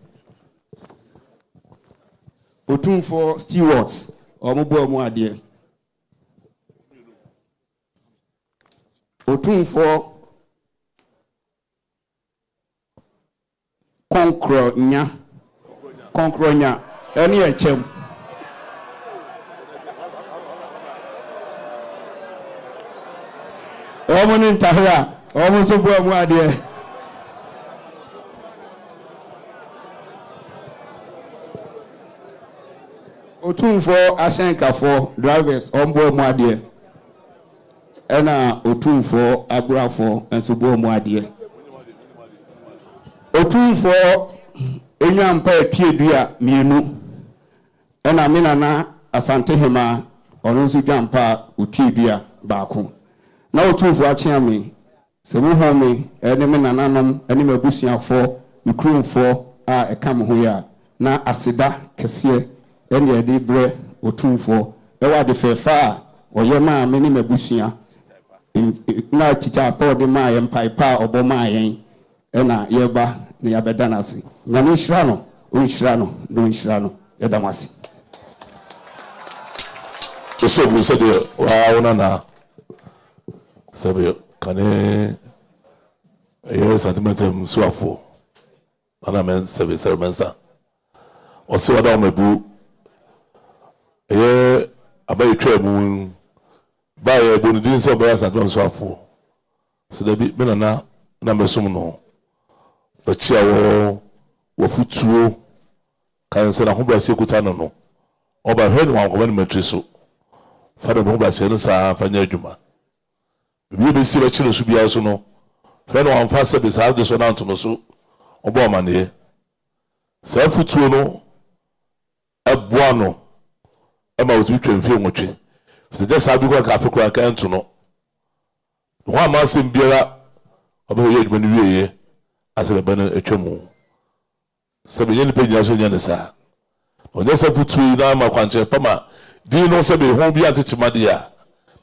Otumfo stewards obubo mu ade Otumfo konkronya eni echem Omun tahra omun so bo mu ade Otumfo ashenkafo drivers ombo mu ade ena Otumfo aburafo enso bo mu ade Otumfo enwampa atwiedua mienu ena menana asante hema ono nso dwampa otwiedua baako na Otumfo achia me se mu home ene me nananom ene mabusuafo mikrumfo a ekam ho ya na aseda kese ene ede bre Otumfo ewa de fefa oyema me ni mabusua na chicha pa de ma ye mpaipa oboma yen ena yeba ne yabeda nase nyame hira no onhira no no nhira no yedamase eso bu se de wa wona na sabe kane sentimentum suafo ana men sabe sermensa o se wada mebu abayi twemu ba ye bonu din so ba sentimentum suafo se da bi menana na mesum no ba chia wo futuo kan se na ho ba se kuta no no o ba hwe ni wan ko ban matriso fa da ho ba se no sa fa nya adwuma we be see a chilo so bia so no fe no amfa se be sa de so na nto so obo amane sa futuo no aboa no e ma wotu twemfie nwotwe se de sa bi kwa ka afekwa ka nto no ho ama se mbiara obo ye adwuma ni wieye ase be bana atwamu se be nyene pagina so nyane sa onye sa futuo na ma kwanche pama di no se be ho bi antechimade ya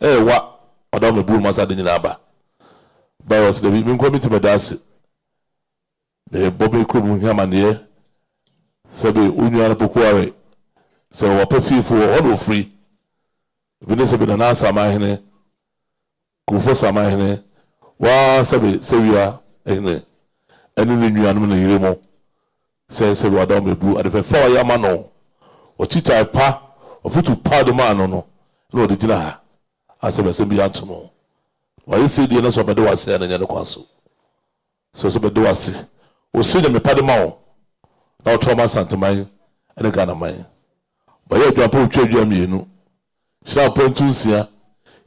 wa Adam me buru masa de nyina ba ba was de bi nko miti medase de bobe ko mu hiamane sebe unyana pokuare se wa pefifo all free bi ne sebe na sama hene ko fo sama hene wa sebe sewia ene enu ne nuanu na yiremo se Adam me buru ade fa ya ma no o chita pa o futu pa do ma no no no de gina ha asebe se bi antomo wa yesi die na so bede wase na nya ne kwaso so bede wase o se de me pade ma o na o toma santeman ene kana man ba ye dwa po twedwa mienu sha pontu nsia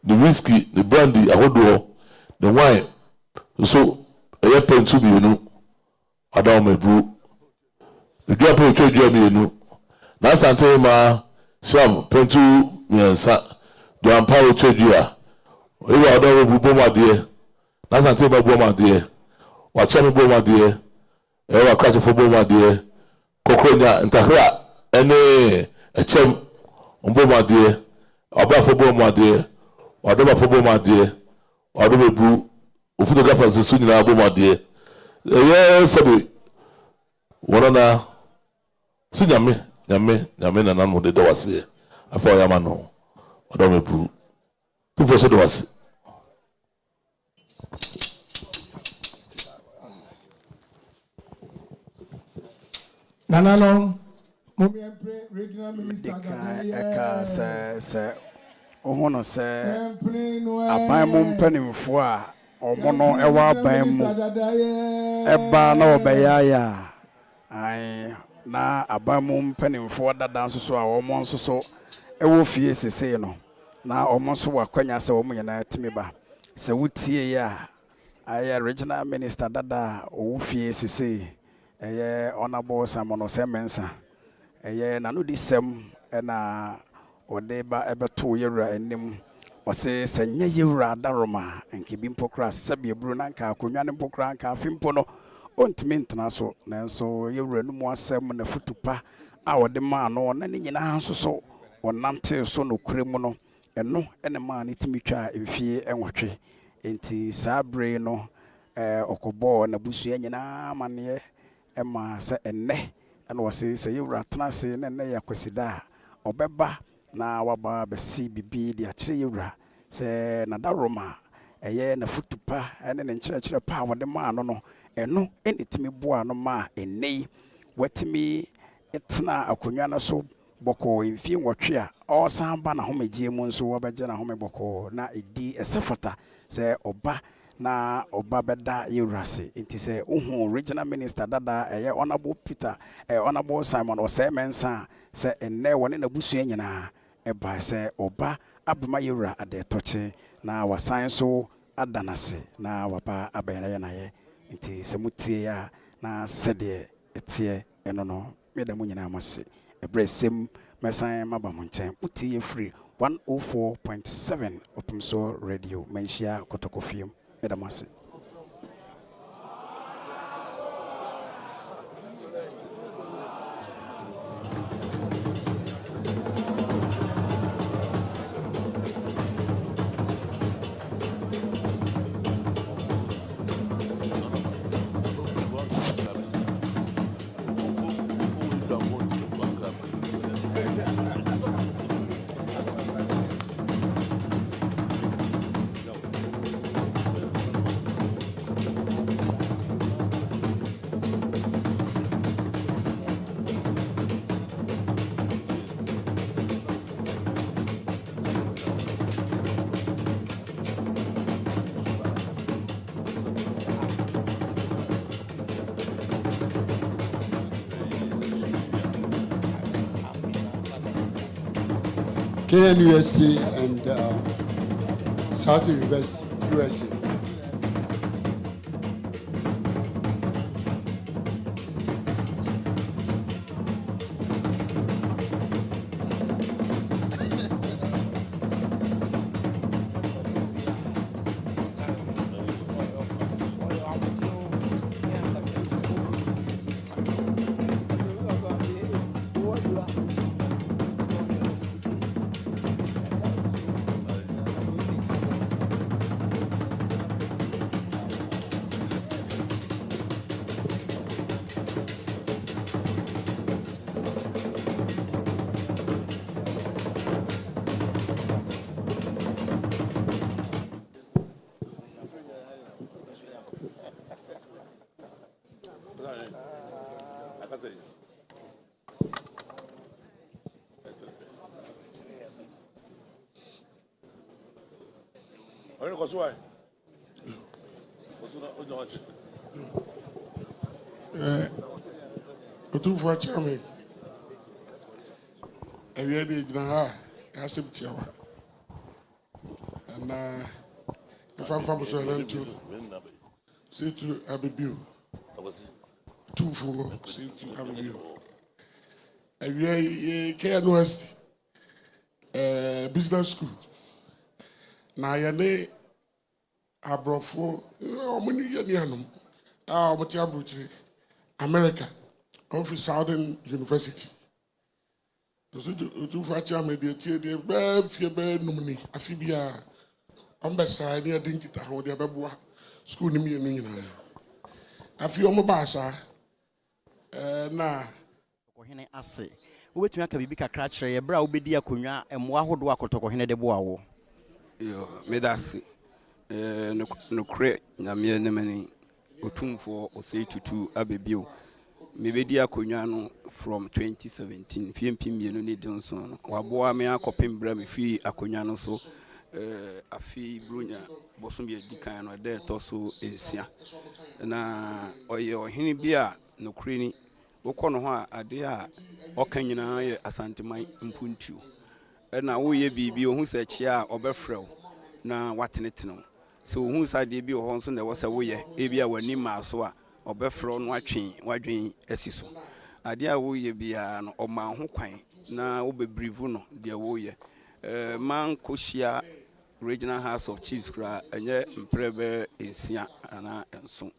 the whiskey the brandy ahodo the wine so eye pontu mienu Adam mebu dwa po twedwa mienu na santeman sha pontu miensa do ampawo twedua ewa odo bu bomade na sante ba bomade wa chame bomade ewa kwate fo bomade kokonya ntahra ene echem bomade oba fo bomade wadoma fo boma de wadoma bu photographer so nyina boma de sabi wona si nyame na nanu de wase afa ya ma no wadoma bu tu fo so de wase Nanano, regional minister eka se ohono se aban mu mpanimfo a omo no ewa aban mu eba na obeyaya ai na aban mu mpanimfo dada nso a omo nso so ewo fie sese no na omo nso wakwanya se omo nyina timiba se wutie ya ai regional minister dada owo fie sese eye honorable Simon Osemensa eye nanu di sem na ode ba ebeto yewura enim ose senye yewura daroma nke bi mpokra sabe buru na nka akonwa ne mpokra nka afimpo no ontimi ntena so nanso yewura no mu asem na futupa a ode ma no na ne nyina hanso so onante so no kuremu no eno ene ma ne timi twa mfie enwotwe enti sabre no okobo na busu nyina amane ema se enne ana wase se yewura tena se na ne Akwasidae obeba na waba besi bibi de akire yewura se na daroma eye na futupa ene ne nkyerɛkyerɛ pa wode ma no no eno enitimi boa no ma enei watimi etena akonwa no so boko mfie nwɔtwe a ɔsan ba na homegie mu nso wabɛgye na home boko na edi esefata se oba na oba beda yewurase nti se uhu regional minister dada eye honorable Peter honorable Simon Osemensa se enne wone na busua nyina eba se oba abema yewura ade toche na wasan so adanase na waba abena na ye nti se mutie ya na sede etie eno no meda mu nyina amase ebresem mesan maba mo nchen mutie free 104.7 Opemsuo radio menhia kotokofiem Madam Masi. KNUSC and South University, USA. Otu for chairman. Every day, I accept you. And if I'm from Australia, to say to Abibu, 2 for say to Abibu. Every KNUST business school. Now, your name. Abrofo omuni yanianum omoti abrochiri America of Southern University so to facha mediate de be fie be numni afibia Ambassador near Dinkita, how the Babua school in me. I feel my bassa. Nah. Hene ase wobetumi aka bibi kakra kyerɛ yɛ bra wobedi akonwa ɛmoa hodo akotɔkɔ hene de boa wo yo medase no kre nyame ne mani otumfo osei tutu abebio mebedi akonwa no from 2017 fiempi mienu ne denso no waboa me akɔpem bra me fi akonwa no so afi brunya bosom ye dikan no de to so ensia na ɔyɛ ɔhene bi a no kre ni wokono ho a ade a oka nyina ye asanteman mpuntuo na wo ye bibi ohun se chia obefrew na wateneteno so ohun sa de bi ho nso na wo se wo ye ebi a wani ma so a obefrew no atwen wadwen asiso ade a wo ye bia no oma ho kwan na wo bebrivu no de wo ye man koshia regional house of chiefs kra enye mprebe ensia na enso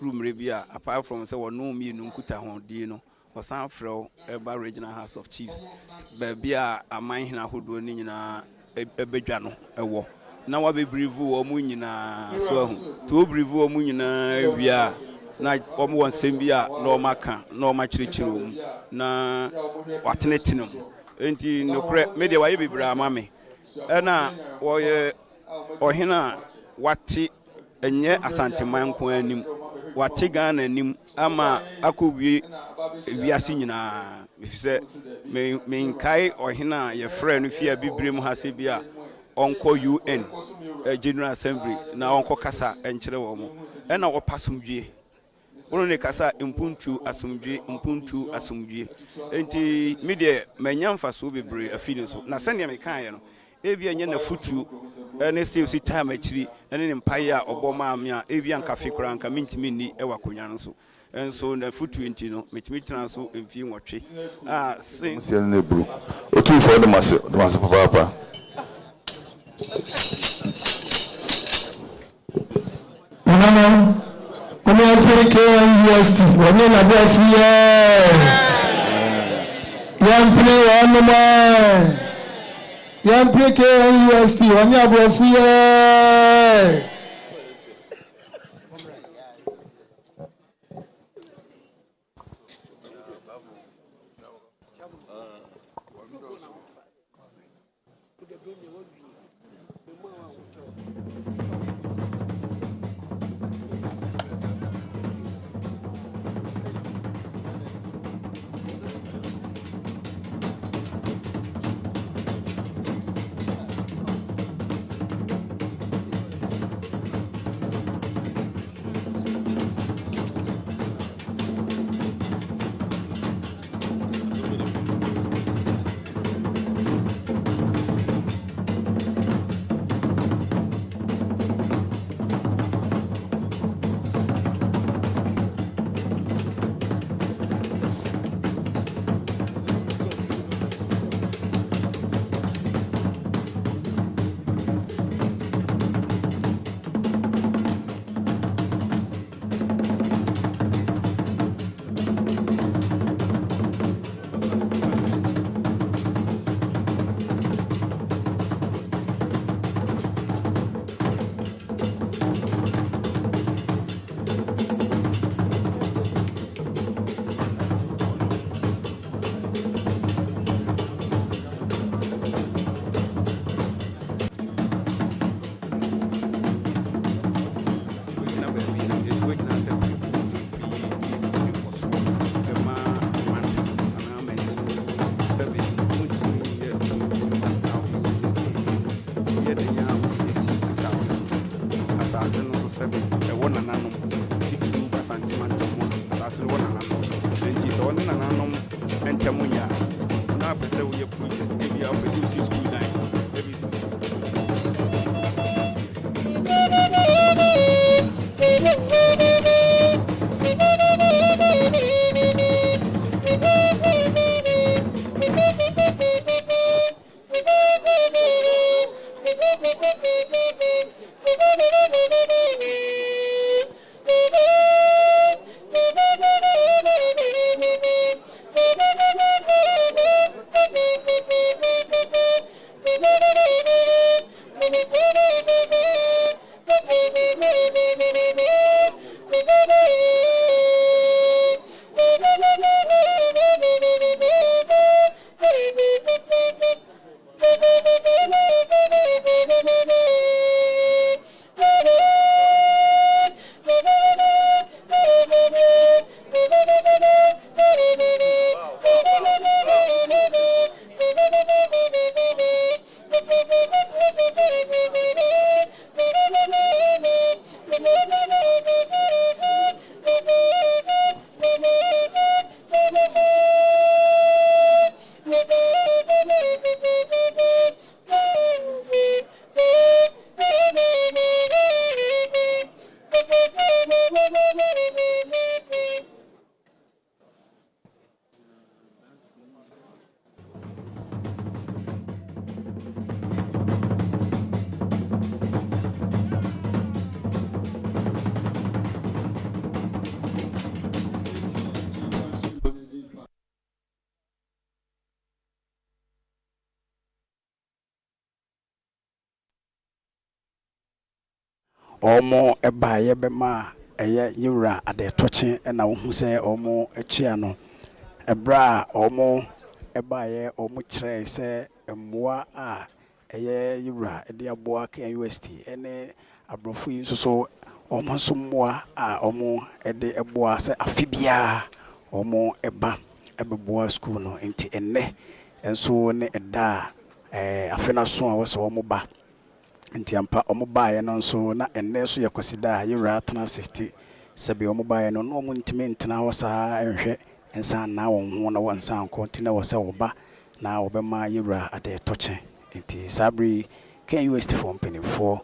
room rebia apart from say one no me no nkuta ho die no wasan frɛ eba regional house of chiefs baabi a aman hina hodo ni nyina ebedwa no ɛwɔ na wa bebrivu wo mu nyina so ahu to bebrivu wo mu nyina bia na wo mo nsɛm bi a na o maka na o ma kyerɛkyerɛ wo mu na watenetene mu enti no korɛ me de wa ye bebra ama me ɛna wo ye ɔhena wate enye asanteman ko anim wate Ghana anim ama akɔwie wiase nyinaa mefisɛ me nkai ɔhena ye frɛ no fia bibrem ha se bia onko UN General Assembly na onko kasa enkyere wo mo ɛna wɔpasomdwie wono ne kasa mpuntu asomdwie enti me de manya mfaso bebre afini so na sɛnea me kan ye no ebi enye na futu ene se osi time akiri ene ne mpaye a oboma me a ebi anka fikura anka mintimi ni ewa konwa no so enso na futu enti no metimi tena so emfi nwotwe sen se ne bru otu fo de mase papa Mama Opemsuo University woni na bo fiye yampre wa mama Yampeke UST wani abuafuye omo eba ye bema eye yura ade toche na wo hu se omo echia no ebra omo eba ye omo kire se emmoa a eye yura ede aboa ka UST ene abrofo yi so omo so mmoa a omo ede eboa se afibia omo eba ebeboa school no enti enne enso ne eda afena so a wo se omo ba nti ampa omo baaye no nso na enne so Akwasidae yura tana 60 sebe omo baaye no no omo ntime ntena wo saa enhwe ensa na won ho na won san kontina wo se wo ba na wo be ma yura ade toche nti sabri kan UST for mpenifo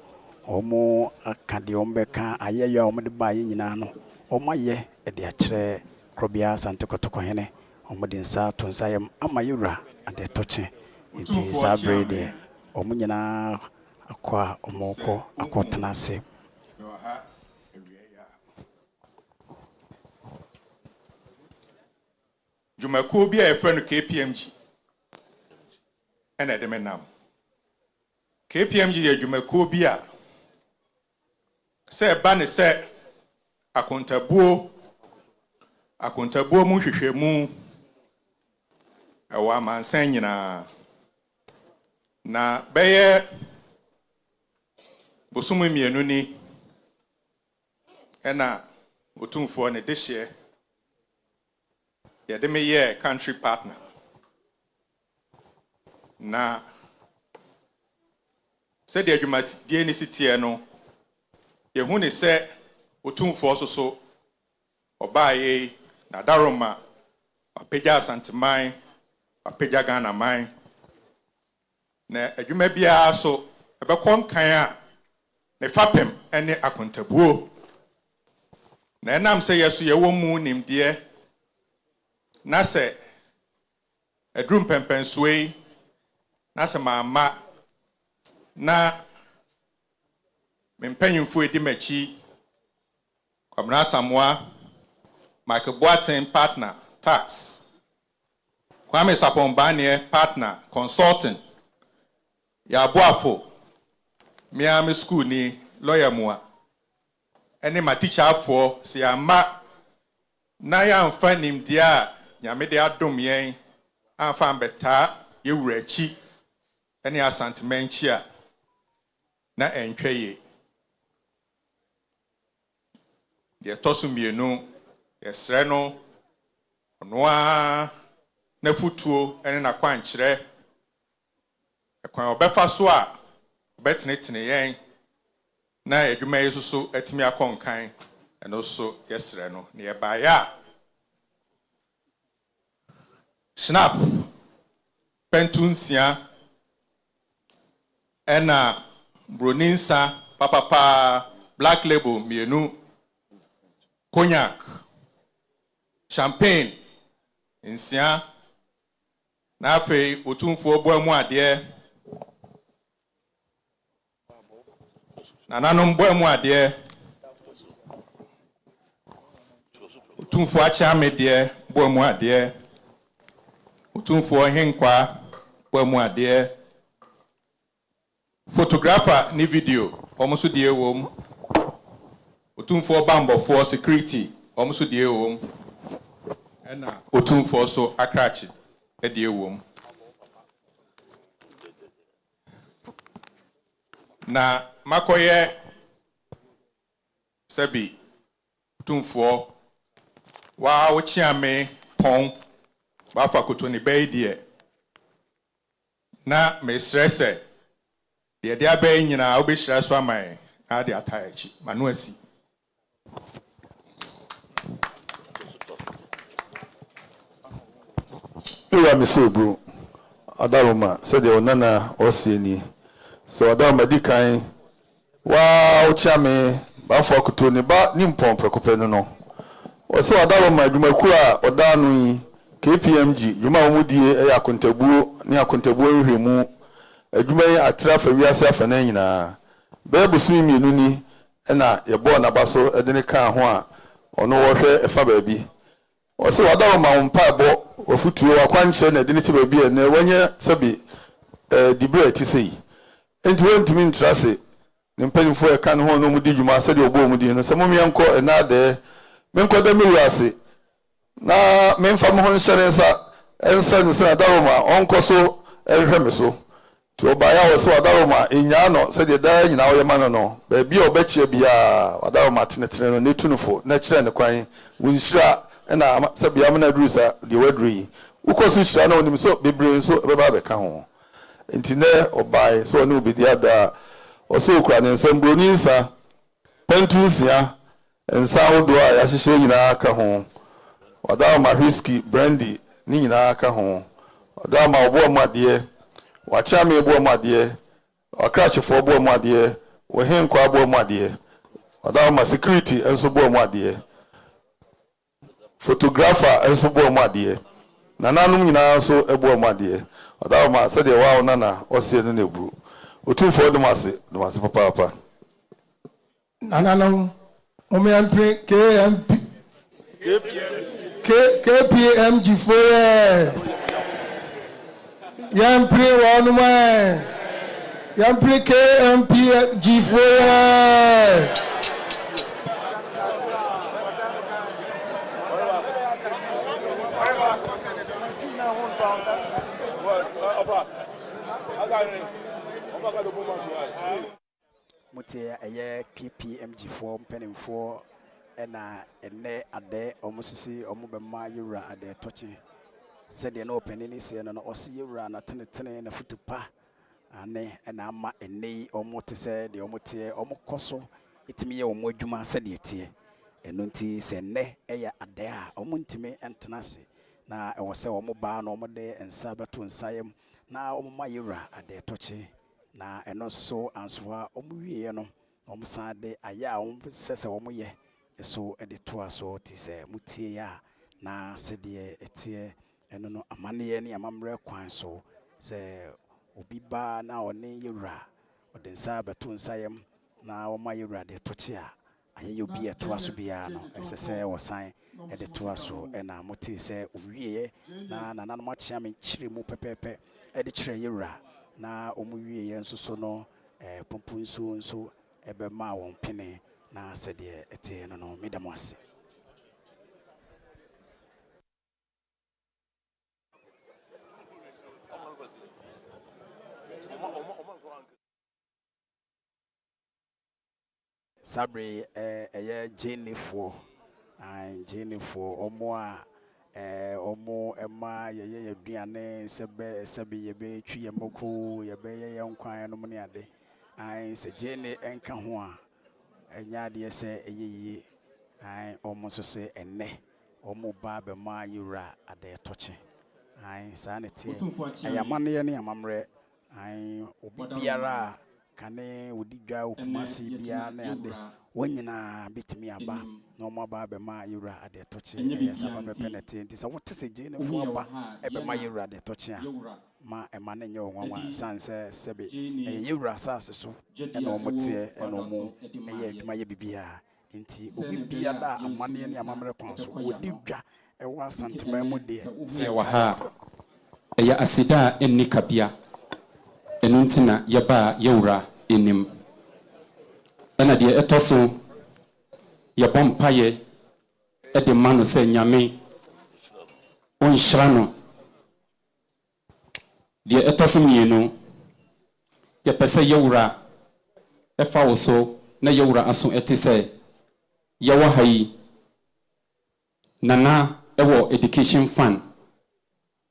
omo akade omo be kan ayeyo omo de baaye nyina no omo aye e de akire krobia sante kotoko hene omo de nsa to nsa yam ama yura ade toche nti sabri de omo nyina akwa omoko akotena se Jumakuo bi a friend KPMG ena de menam KPMG ye jumakuo bi a se ba ne se akontabuo mu hwehwemu ewa mansan nyina na beye bosumu mienu ni ena otumfo ne dehye ya de me ye country partner na se de adwuma die ni sitie no ye hu ne se otumfo so obaye na daroma apagya asanteman apagya Ghana man na adwuma bia so ebekon kan a ne fapem ene akontabuo na enam se yeso ye wo mu nimde na se edrum pempensuei na se mama na mempanyimfo edi machi kwamna samwa Michael Boatin partner tax Kwame Sapombanie partner consulting ya boafo Miami school ni lawyer mua ene ma teacher for si ama na ya mfa nimdia nyame de adom yen amfa mbeta ye wurachi ene asantemanchi a na entweye de tosu mienu yesre no onoa na futuo ene na kwankyere ekwan obefa so a obetene yen na adwuma yesuso atimi akonkan eno so yesre no ne yebaya snap pentunsia ena broninsa papa black label mienu cognac champagne nsia na afei otumfo oboamu ade na nanom boamu ade otumfo acha medie boamu ade otumfo henkwa boamu ade photographer ni video omuso die wom otumfo bambofo security omuso die wom ena otumfo so akrachi edie wom na makoye sabi otumfo wa ochiame pon ba fa kotoni baidie na me stresse de abey nyina obehira so aman na de ataachi manu asi Ewa misobu adaroma said the onana osieni so adaroma dikan wa ochame ba fo akoto ni ba nimpon prekope no o so adaroma adwumaku a odanu yi KPMG dwuma omudie e akontabuo ni akontabuo hwemu adwuma yi atra fa wiase afa na nyina be busu mienu ni na yebo na baso edene kan ho a ono wo hwe efa baabi o so adaroma mpa bo ofutuo wakwanche na edene ti baabi na wonye sabi dibre ti sei enti wontimi ntrase ne mpanyinfo ɛka ne ho no mu di dwuma sɛ de obo mu di no sɛ mo miɛnkɔ ɛna de menkɔ da me wase na memfa me ho nhyɛne nsa ɛnsɛ ne sɛ adaroma ɔnkɔ so ɛhwɛ me so to obaya wɔ sɛ adaroma enyaa no sɛ de da nyina ɔyɛ ma no no baabi a ɔbɛkyia bia adaroma tenetene no ne tunufo na kyerɛ ne kwan wonhyira ɛna sɛ bia na duru sa de waduru yi wokɔ so hyira na onim so bebree nso ɛbɛba abɛka ho nti nɛ ɔbae sɛ ɔne obedi ada ɔsɛ okura ne nsɛm buroni nsa pantu nsia nsa ahodoɔ a yɛahyehyɛ nyinaa ka ho ɔdaroma whisky brandy ne nyinaa ka ho ɔdaroma ɔboa mu adeɛ wakyame boa mu adeɛ ɔkrahyefoɔ boa mu adeɛ wɔhenkwa boa mu adeɛ ɔdaroma security nso boa mu adeɛ photographer nso boa mu adeɛ nananom nyinaa nso boa mu adeɛ ɔdaroma sɛdeɛ waawo nana ɔseɛ no na eburu otumfoɔ dum ase papaapa nananom omeampre KPMG foye yampre wanuma yampre KMPG foye Mutia eye KPMG for mpanimfo na ene ade omosisi omobema yura ade toche said no openini se no osi yura na tenetene na futupa ane na ama ene omote se de omote omokoso itimi ye omodwuma said etie eno nti se ne eya ade a omontimi entenase na ewo se omoba na omode ensa beto nsayem na omoma yura ade toche na eno so answa omuwie no omsade aya omsese omoye so ede to aso ti se mutie ya na sede etie eno no amane ne amamre kwan so se obi ba na one yewra ode nsa beto nsayem na oma yewra de toche a aye obi eto aso bia no esese wosan ede to aso na mutie se owie na nananom achia me chire mu pepepe ede chire yewra na omuwie ye nso so no pompunso nso ebe ma won pene na sede ete no no medamwase sabre Jennifer omo a omo ema ye aduane sebe yebe twi yemoko yebe ye nkwan no ne ade ai se Jenny enka ho a enya de se eyiyi ai omo so se enne omo ba be ma yura ade toche ai sa ne tie ayamane ne amamre ai obi biara kane wodi dwa okumasi bia na ade wonyina bitimi aba na omo ba be ma yura ade toche yesa ba penalty nti sa wote se je ne fo aba ebe ma yura ade toche a ma ema ne nye onwa sanse sebe yura sase so na omo tie na omo adwuma ye bibia nti obi bia da amane ne amamre kwan so wodi dwa ewa santema mu de se wa ha Akwasidae enni kabia enu ntina yeba yewura enim ana de etoso yebompaye ede manu se nyame onhyira no de etoso mienu ye pese yewura efa woso na yewura aso etise yewo hayi nana ewo education fund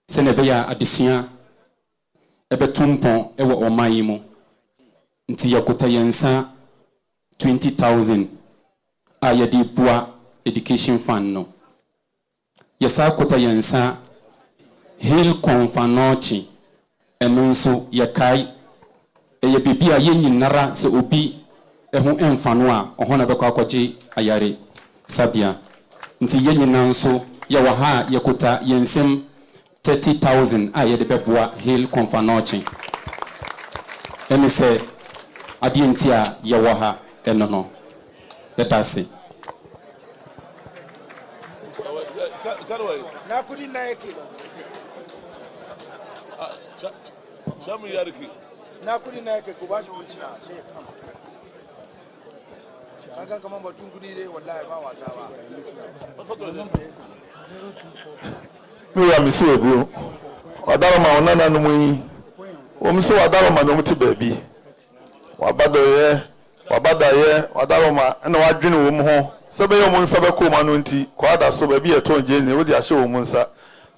se ne beya adesua ebetumpon ewo omayi mu nti yakota yensa 20,000 a yedi bua education fund no yesa kota yensa hil konfanochi enunso yekai eye bibia yenyinara se obi eho emfano a ohona bekọ akọji ayare sabia nti yenyina nso ye wa ha yakota yensem 30,000 a yede beboa hil konfanochi emise adi ntia ye wa ha enono letase nakuri naeke chamu yariki nakuri naeke kubasho mchina sheka Mira mi so bro. Wadaroma onana no yi. Wom so wadaroma no mti baabi. Wabadoye, wabadaye, wadaroma na wadwene wom ho. Sebe yo mo nsa be ko ma no nti, kwada so baabi e ton je ne wo di ahye wo mo nsa.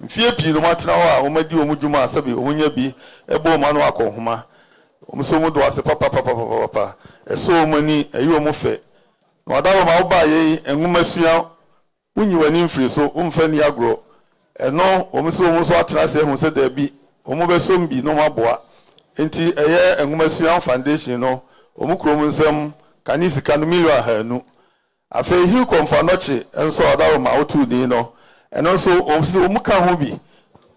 Mfie pii no matena ho a wo madi wo dwuma sebe wo nya bi ebo ma no akọhoma. Wom so mo do ase papa. Eso mo ni ayi wo mo fe. Wadaroma wo ba ye enwuma sua wunyi wani mfiri so umfa ni agro. Eno omuso atena se hu se da bi omu besom bi no maboa enti eye enwumasuan foundation no omukrom nsem kanisika no million hanu afa hi konfa noche enso odaro ma otu din no eno so omuka ho bi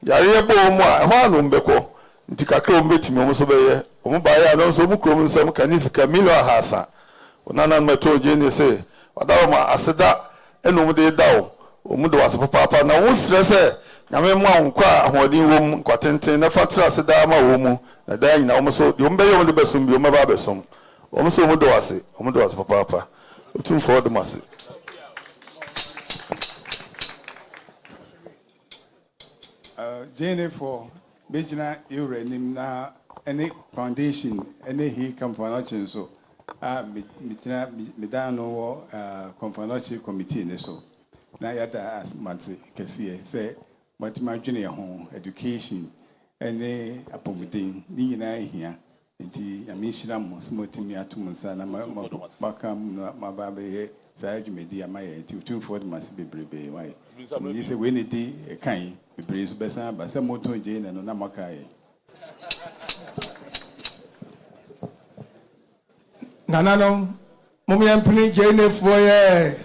yare ebo omu a ho anu mbeko nti kakra omu betimi omuso beye omu baye ano so omukrom nsem kanisika million hasa onana meto je ni se odaro ma aseda eno mu de dawo omudo wase papa na wo stress nyame ma nkwa ahodin wom kwatenten na fatra seda ma wo mu na dan nyina wo so yo mbe yo de besum bi o maba besum wo so omudo wase papa otum for the masse jene for bejina yure nim na any foundation any he come for nothing so mitina midano conference committee ne so na yada as manti kesiye say but my junior home education and apomudin ni nyina hia nti amishira mo smotimi atumunsa na maka mababe sa adwumedi amaye nti utumfo de mase bebrebe why you say we need the kan bebrebe so besa ba se moto je na no na maka ye nanano mumi ampini je ne foye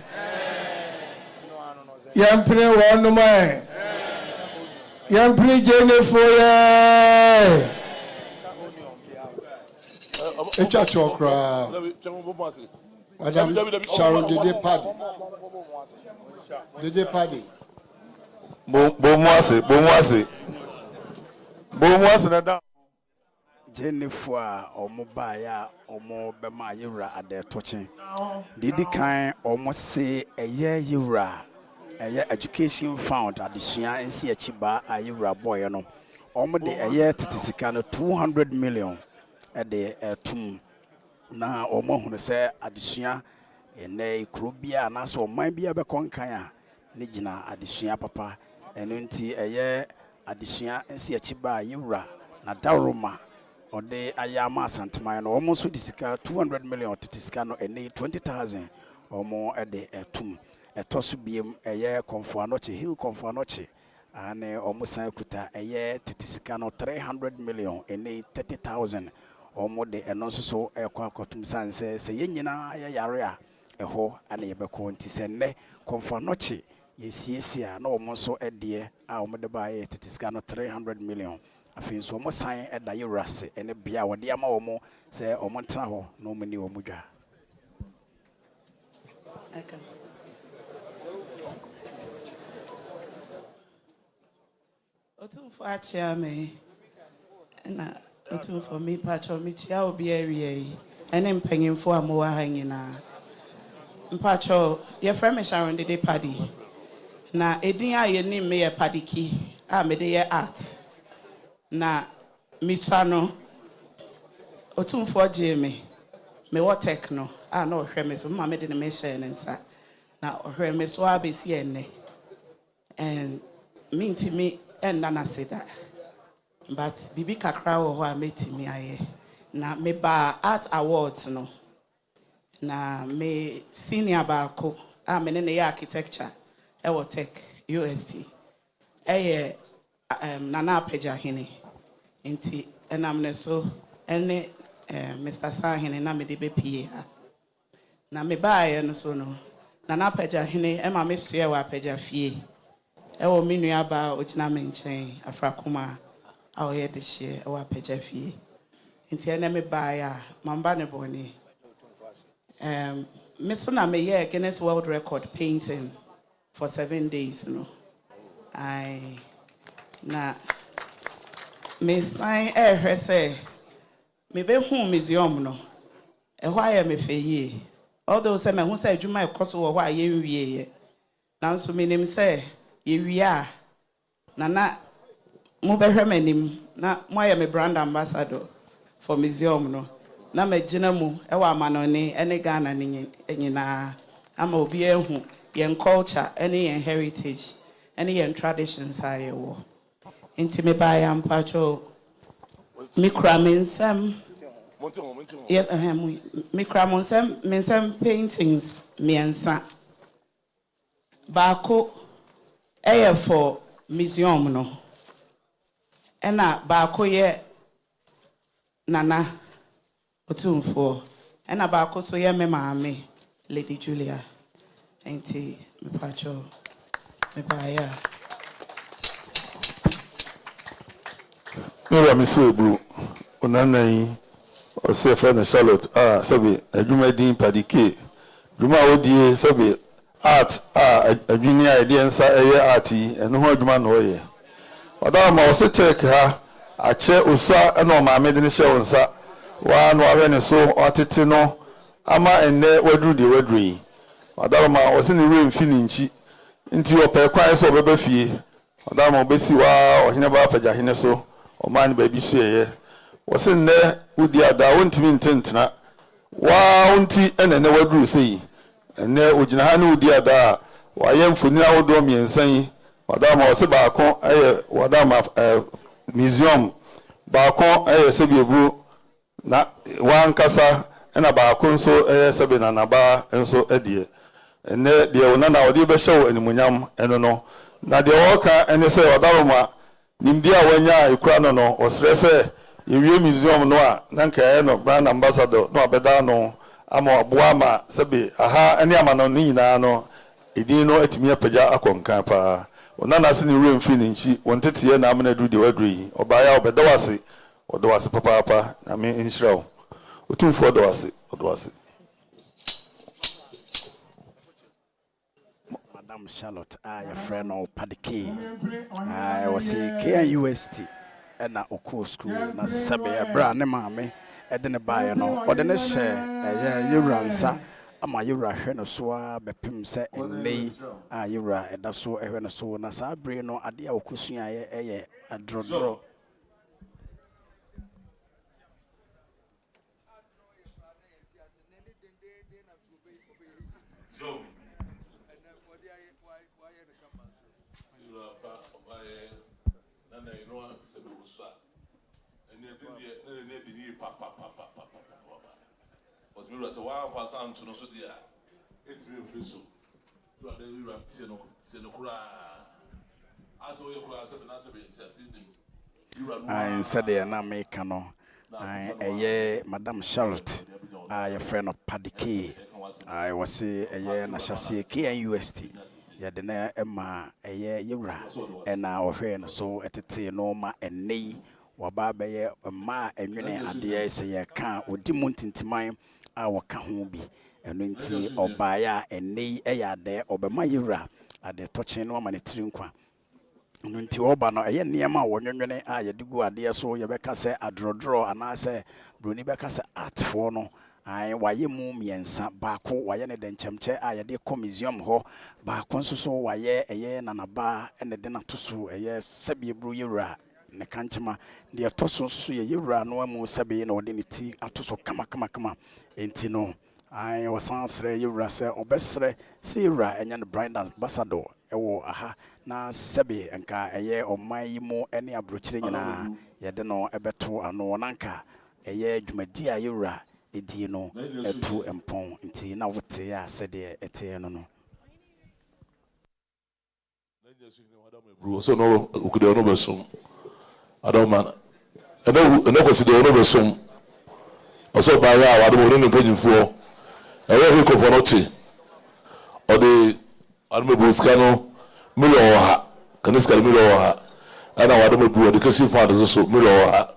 yampire wonu mai yampire jene foye echa chokra madam Sharon Dede Paddy bomwase na da Jennifer omubaya omo bema yura ade tochen didi kan omo se eye yura eye education fund adesua ensi achiba ayura boy no omo de eye titisika no 200 million de tum na omo hunu se adesua ene ikrobia na so man bia be konkan a ne gina adesua papa eno nti eye adesua ensi achiba ayura na daroma ode ayama santeman no omo so disika 200 million titisika no ene 20,000 omo de tum etoso biem eye konfuanoche hill konfuanoche ane omo san kuta eye titisika no 300 million ene 30,000 omo de eno so ekwa akotum sanse se yenyina ye yare a eho ane yebeko nti se ne konfuanoche yesiesia na omo so ede a omo de ba ye titisika no 300 million afin so omo san eda yurase ene bia wode ama omo se omo ntena ho no omo ni omo dwa Otum for Achiame and Otum for me, Pacho Michia will be area and then paying for a more hanging. Pacho, your friend is Sharon Dede Paddy. Na Edia, your name may a paddy key, Medea art. Na Misano Otum for Jamie. Me what techno? I know her miss, Mamma didn't mention inside. Now her miss Wabi Sienne and mean to me. And Nana said that. But Bibi Kakra or met me aye. Na me ba art awards no. Na me senior bako. I'm in the architecture. Ewo Tech UST. Nana Peja Hine. Inti and I'm so any Mr. Sahine na me de be na me ba no so no. Nana Peja Hine Emma Miss Yewa Peja Fie. Ewo minu aba ogina menchen afrakoma a oye de hye ewa pagya fie nti ene me ba ya mamba ne boni me so na me ye Guinness World Record painting for 7 days no na me sign hwese me be hu museum no e ho aye me feye although say me hu say adwuma ekɔ so wɔ hɔ a yɛn wie yɛ nanso menim sɛ yɛwie a na mo bɛhwɛ m'anim na mo ayɛ me brand ambassador for museum no na magina mu ɛwɔ amanɔne ɛne Ghana ne nyinaa ama obi ehu yɛn culture ɛne yɛn heritage ɛne yɛn traditions a yɛwɔ nti me ba ya mpacho me kura me nsɛm me kura me nsɛm paintings miɛnsa baako ɛyɛ for museum no ɛna baako yɛ Nana Otumfuo ɛna baako so yɛ me maame Lady Julia nti me pacho me ba ya Mira Misobu, Unanai, or say friend Charlotte, Sabi, a Jumadin Padike, Juma Odi, Sabi, art, a junior idea and sa arty, and no man way. Madame, I was a take her, a chair usa, and no, my maiden show, sir. One warren so, artitino, Ama and ne wadu the wedry. Madame, I was in the room feeling cheap into your pay cries over Befi. Madame, Bessie, or Hinaba Pajahine so. O man baby say was in there with the other won't mean tentina. Wounty and a never do say. And there would Jahanu the other. Why am for now do me and say, Madame was a balcon, Madame museum, balcon, Sabi brew, not one casa, and a balcon so Sabin and a bar, and so Eddie. And there the Onana would be show in Munyam, and no. Now the walker and they say, Odaroma. Nimdia wenya ikrano no osrese yewie museum no a nanka no brand ambassador no abeda no ama aboama sebe aha ene amano ni nyina no edin no atimi apagya akonkan pa onana se ni rem fi ni nchi wontete na amana du de wadui obaya obeda wase papa na me inshirawo otumfo odwase Charlotte, your friend of Paddy I was a KUST and a Oko school, na Sabe, a brand mammy, and then a buyer no, or then a share, you run, sir. Am I Yura Henoswa, Bepim set and lay, Yura, and that's so a so, Nasa Brino, a dear Okusia, a draw. So one for some to no so dear. It's real free so. You are the Europe Senokura. As all your class have been answered. I said they are not making no. I Madame Charlotte, your friend of Paddy I was a year na shasi KUST. Ya de na Emma a year Yura and our friend so at the no ma and nay. Wababa ma and you know, dear say a can or demonting to mine. Our Kahubi, and Ninti or Baya and Nay Aya there or Bemayura at the touching woman at Trinqua. Ninti Obano, a Yama, when you I do a dear so Yabeka say a draw, and I say Brunibeka say art for no. I why ye mummy and St. Baco, why any then chamche, I did comisium ho, Bacon so why ye a year and a bar and a dinner to sue a year Sebi Bruyura. Ne kanchama de toso so ye yura no amu sabe na ode ne ti atoso kama enti no ai wasansre yura se obesre se yura enya ne brand ambassador ewo aha na sabe enka eye oman yi mu ene abrochire nyina ye de no ebeto ano nanka eye adwumadi a yura edi no etu empon enti na wote ya se de ete no so no ukude no besum I don't man. And no consider no some. Also by our I don't know paying for. I will go for noche. Or the Armabuscano, Milo, Canisca Milo, and I don't know the Cassie fathers also Milo.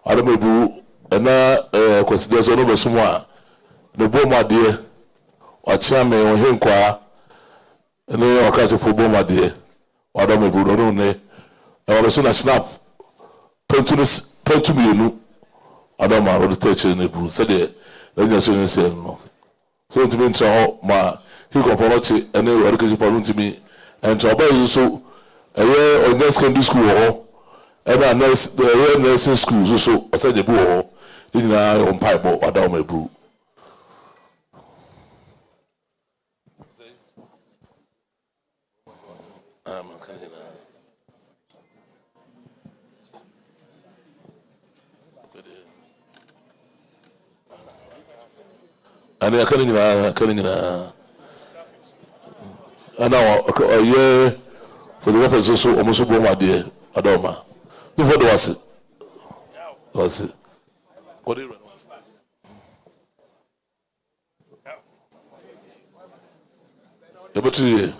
I don't know, and now considers no someone. The Boma dear, or Chairman or Hinqua, and then I'll catch a for Boma dear. I don't know, I was soon a snap. Pentu mienu adama ro teche ne bru se de enya so ne se no so ntimi nkyerɛ hɔ ma he kɔnfɔlɔkye ɛne education for no ntimi nkyerɛ ɔbaa yi so ɛyɛ ɔnyɛ secondary school wɔ hɔ ɛna ɛyɛ nursing school so ɔsɛ gye bi wɔ hɔ ne nyinaa yɛ mpaebɔ wada wɔn aburu. Ani akani nyinaa ana ɔyɛ photographer so ɔmo so bɔ ɔmo adeɛ ada ɔma before de wase yɛbɛtiri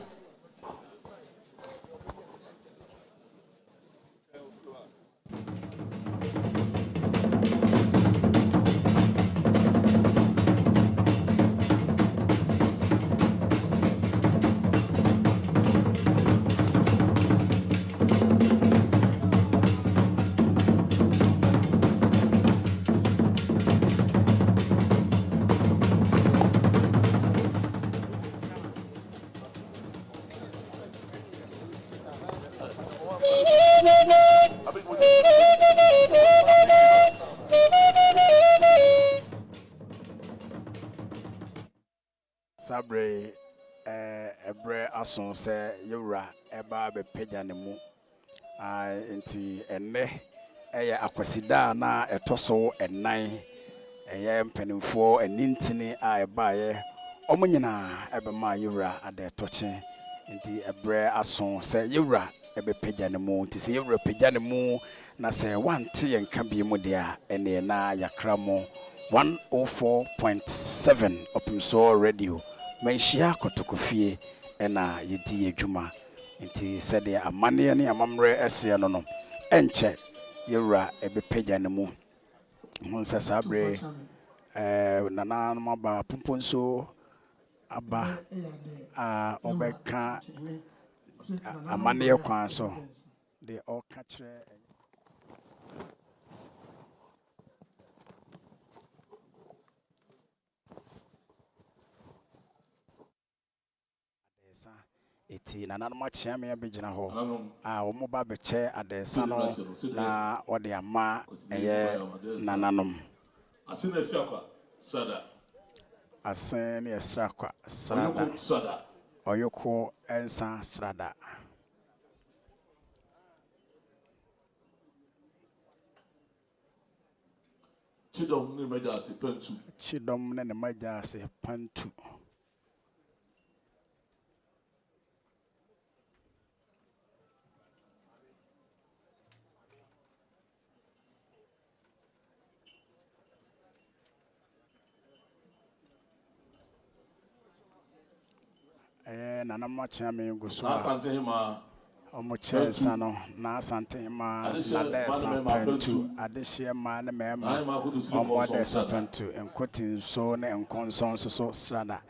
Sabre ebre ason se yewra eba be pagya ne mu nti enne eye Akwasidae na etoso enan eye mpanimfo enintini a eba ye omo nyina ebe ma yewra ade toche nti ebre ason se yewra ebe pagya ne mu nti se yewra pagya ne mu na se wante yenka bi mu de a ene na yakra mo 104.7 Opemsuo radio Menshia kotokofie ena yedi adwuma nti sede amane ne amamre ese no no enche yewra ebepagya ne mu hunsa sabre nana no maba Opemsuo aba obeka amane kwan so de oka kire eti nana no machia me abegina ho omo ba beche adesa no na ode ama eye nananom asene siakwa sada asene siakwa sada oyoko ensa sada chidom ne meja ase pantu nana machia me guso asante hima omoche sano na asante hima na desa pantu adehye ma ne mema omo desa pantu enkotin so ne enkonson so strada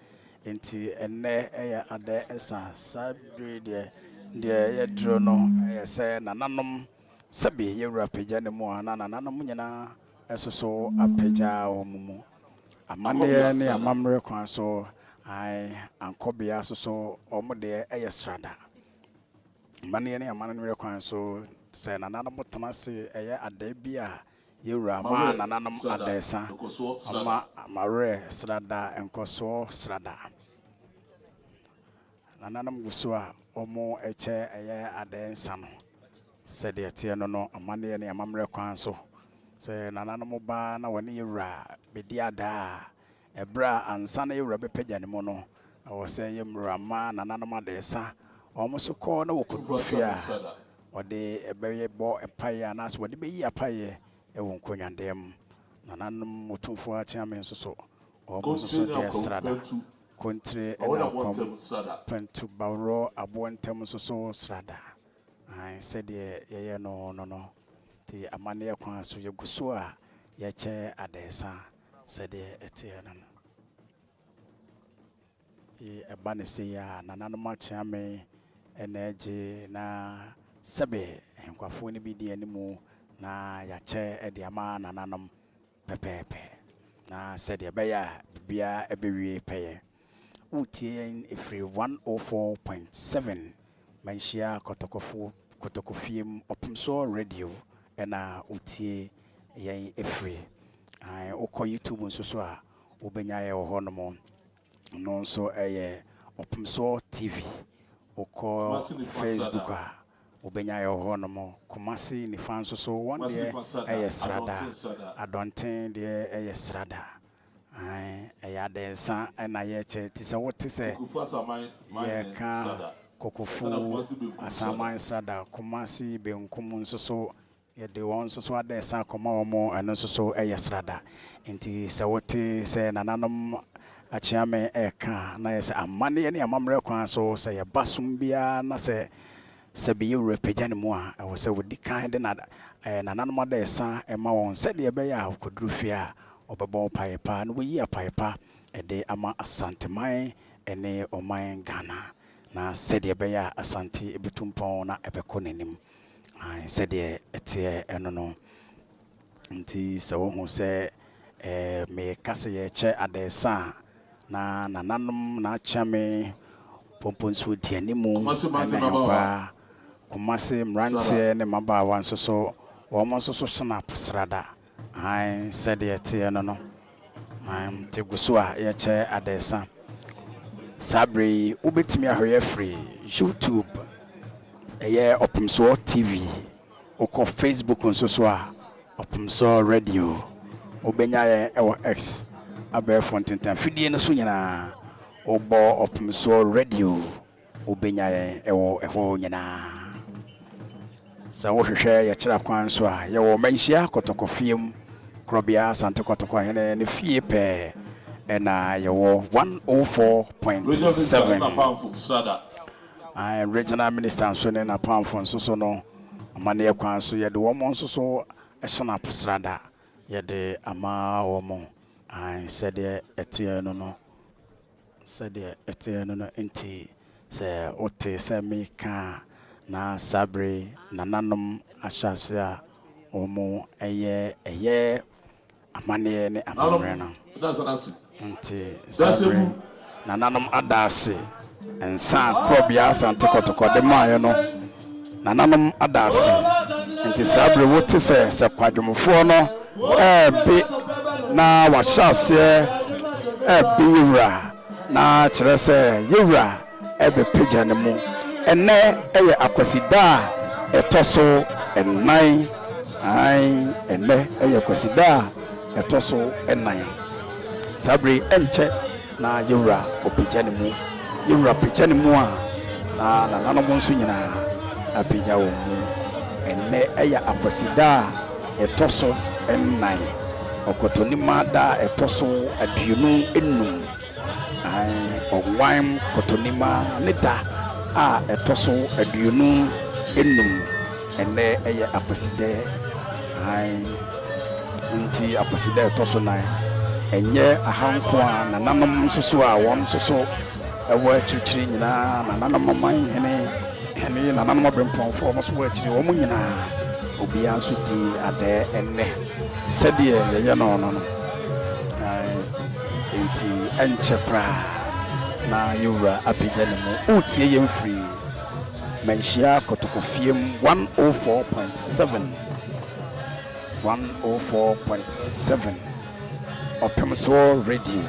enti enne eye ade esa sabre de ye dro no eye se nananom sabe yewra pagya ne mu ana nananom nyina esoso apagya omumu amane ne amamre kwan so ai ankobia so omo de eye strada mane ne amane kwan so se nananom tmase eye ade bia yewra ma nananom adesa ama mare strada enkoso strada nananom guso a omo eche eye ade nsa no se de tie no amane ne amamre kwan so se nananom ba na woni yewra bedi ada ebra ansa na yewra bepagya ne mu no wo se yemra ma nananom adesa omo so ko na wokofia ode ebeye bo epaye anas wode beyi apaye e won konyandem nananom mutumfo a chiame so omo so de strada kontre ena kom pentu bawro abontem so strada ai said ye no ti amane kwan so ye guso a ye che adesa said etie no ti eba ne se ya nananom achiame energy na sebe enkwafo ne bi di animu na ya che e de ama nananom pepepe na said ya baya bia ebewie peye utie efri 104.7 manhia kotokofiem Opemsuo radio ena utie yen efri ai ukọ YouTube nso so a ubenya ye ho no no so eye Opemsuo TV ukọ Facebook a ubenya ye ho no Kumasi ni fan so one day eye Srada Adonten de eye Srada ai eye densa na ye che ti se wote se ye ka kokofu asaman Srada Kumasi benkum nso so ye de won nso so adensa koma omo eno nso so eye Srada nti se wote se nananom achiame eka na ye se amane ne amamre kwan so se ye basum bia na se be you repagane mu a I was say with the kind na nananom adensa ema won se de be ya kodrufia obebo paipa no yi apaipa de ama asanteman ene oman Ghana na se de be ya asante ebetumpon na ebeko nanim ai se de etie eno no nti se wo hu se me kase ye che adensa na nananom na chame Opemsuo dianimu na Kumasi mrantie ne mabawa nso so wo so snap Srada ai said ye no te guso a ye che adesa sabre ubetimi ahwe free YouTube eye Opemsuo TV oko Facebook nso so a Opemsuo radio obenya ye ewo X abe fontentan fidie no so nyina obo Opemsuo radio obenya ye ewo eho nyina sa wo hwehwe ya kira kwan so a ye wo manhia kotokofiem krobia sante kotoko hene ne fie pe na ye wo 104.7 I regional minister so ne na pamfo so no amane ye kwan so ye de wo mo so ehna Srada ye de ama wo mo I said etie no said etie no enti se ote se mi ka na sabre nananom ahyase a omo eye amane ne amamre no nti sabre nananom adase ensa krobia sante kotoko de maye no nananom adase nti sabre wote se kwadwomfo no bi na wahyase bi yura na kire se yura ebe pagya ne mu ene eye Akwasidae etoso ennan ai ene eye Akwasidae etoso ennan sabre enche na yura opagya ne mu yura pagya ne mu a na nananom nso nyina apagya wo mu ene eye Akwasidae etoso ennan okotonima da etoso aduonu enum ai ogwan kotonima ne da a etoso aduonu enum ene eye Akwasidae ai nti Akwasidae etoso nan enye ahanko a nananom soso a won soso ewo achichiri nyina nananom man hene nananom abempronfo mo so wo achiri wo nyina obi anso di ade enne sedie ye no ai nti enchepra na yura apagya ne mu utie ye mfiri manhia kotokofiem 104.7 Opemsuo radio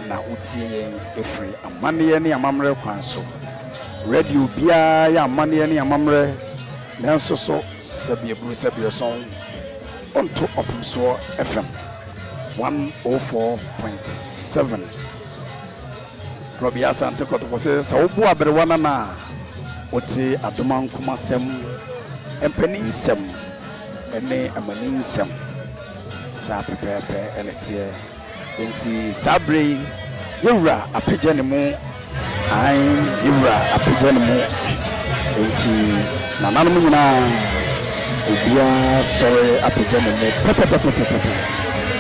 na utie ye efiri amane ne amamre kwan so radio bia ya amane ne amamre nanso so sabie son onto Opemsuo FM 104.7 Robia Sante Kotoko says obu aberewana na oti adoma nkuma sem empani sem ene amani sem sa pepepe enetie enti sabre yura apagya ne mu ai yura apagya ne mu enti nananom nyina obia sore apagya ne mu pepepe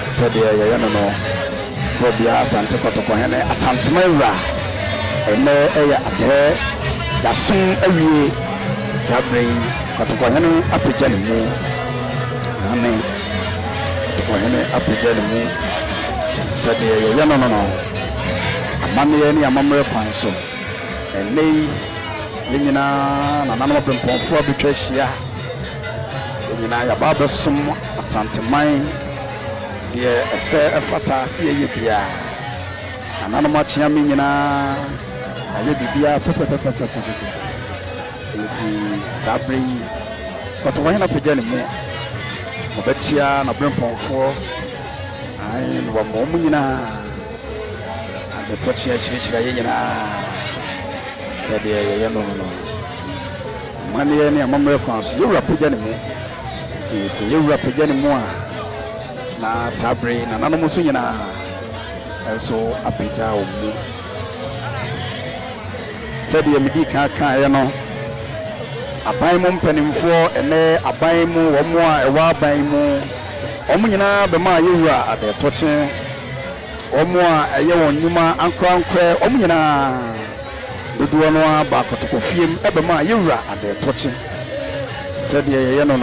said ye no Robia Sante Kotoko hene asantema yura ene eye ade dasun awie sabre Kotoko hene apagya ne mu amen kotoko hene apagya ne mu sɛdeɛ yɛyɛ no amanneɛ ne amammerɛ kwan so ɛnɛ yi yɛn nyinaa nananom abempɔnfoɔ abɛtwa ahyia yɛn nyinaa yɛaba abɛsom asanteman deɛ ɛsɛ ɛfata se yɛyɛ biara nananom akyea me nyinaa ayɛ biribiara pɛpɛpɛpɛpɛpɛ nti saa berɛ yi kɔtɔkɔ hene apagya ne mu ɔbɛkyia n'abrɛmpɔnfoɔ ayi no wɔn mu nyinaa abɛtɔkyea kyerɛkyerɛ yɛ nyinaa sɛdeɛ yɛyɛ no maneɛ ne amammerɛ kwan so yɛwura apagya ne mu nti sɛ yɛwura apagya ne mu a na saa berɛ nananom so nyinaa ɛnso apagya wɔ mu sɛdeɛ medi kan kaeɛ no aban mu mpanimfoɔ ɛnɛ aban mu wɔn a ɛwɔ aban mu wɔn nyinaa bɛma yɛwura adɛtɔkye wɔn a ɛyɛ wɔn nnwuma ankorankorɛ wɔn nyinaa dodoɔ no a baakɔtɔkɔ fiem ɛbɛma yɛwura adɛtɔkye sɛdeɛ yɛyɛ no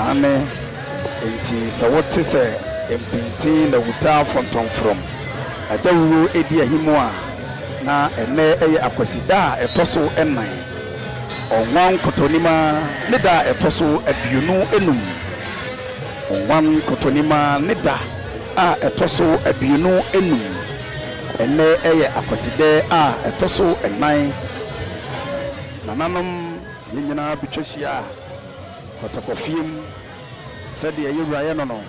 ane nti sɛ wote sɛ mpintin na wuta fɔntɔnfrɔm adawuro edi ahimu a na ɛnɛ ɛyɛ akwasidaa ɛtɔ so ɛnan ɔnwan kotonima ne da ɛtɔ so aduonu enum ɔnwan kotonima ne da a ɛtɔ so aduonu enum ɛnɛ ɛyɛ akwasidaa a ɛtɔ so ɛnan nananom yɛn nyinaa bitwa hyia kɔtɔkɔfiem sɛdeɛ yɛwura yɛ no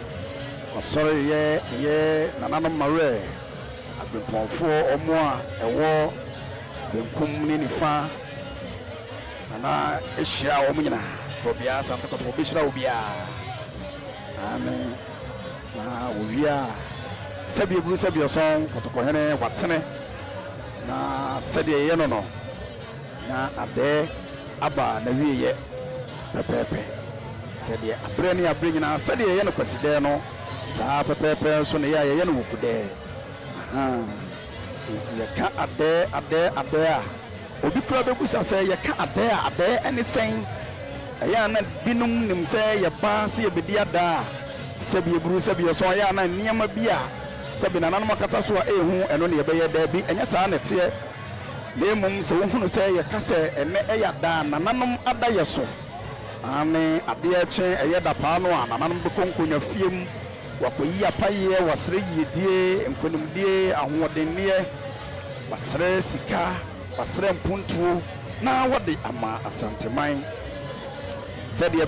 ɔsɔre yɛ nananom mawerɛ abempɔnfoɔ ɔmo a ɛwɔ benkum ne nifa nana ehyia wɔn nyinaa obiara santakɔtɔ obihyira obiara amen na owia sɛbi eburu sɛbi ɔsɔn kɔtɔkɔhene watene na sɛdeɛ yɛ no na adɛ aba na wieyɛ pɛpɛɛpɛ sɛdeɛ abrɛ ne abrɛ nyinaa sɛdeɛ yɛyɛ no kwasidɛ no saa pɛpɛɛpɛ nso na yɛyɛ no wokudɛ nti yɛka adɛ a obi kura bɛbusa sɛ yɛka adɛ a adɛ ɛne sɛn ɛyɛ na binom nim sɛ yɛba sɛ yɛbɛdi ada a sɛbi eburu sɛbi yɛsɔn ɛyɛ na nneɛma bi a sɛbi nananom akata so a ɛyɛ ɛno ne yɛbɛyɛ dɛ bi ɛnyɛ saa na ɛteɛ na mmom sɛ wohunu sɛ yɛka sɛ ɛnɛ ɛyɛ ada nananom ada yɛ so ane adeɛ kyɛn ɛyɛ dapaa no a nananom bɛkɔ nkonnwa fiem wakɔyi apayɛ wasrɛ yiedie nkonimdie ahoɔdenneɛ wasrɛ sika wasrɛ mpuntuo na wɔde ama asanteman sɛdeɛ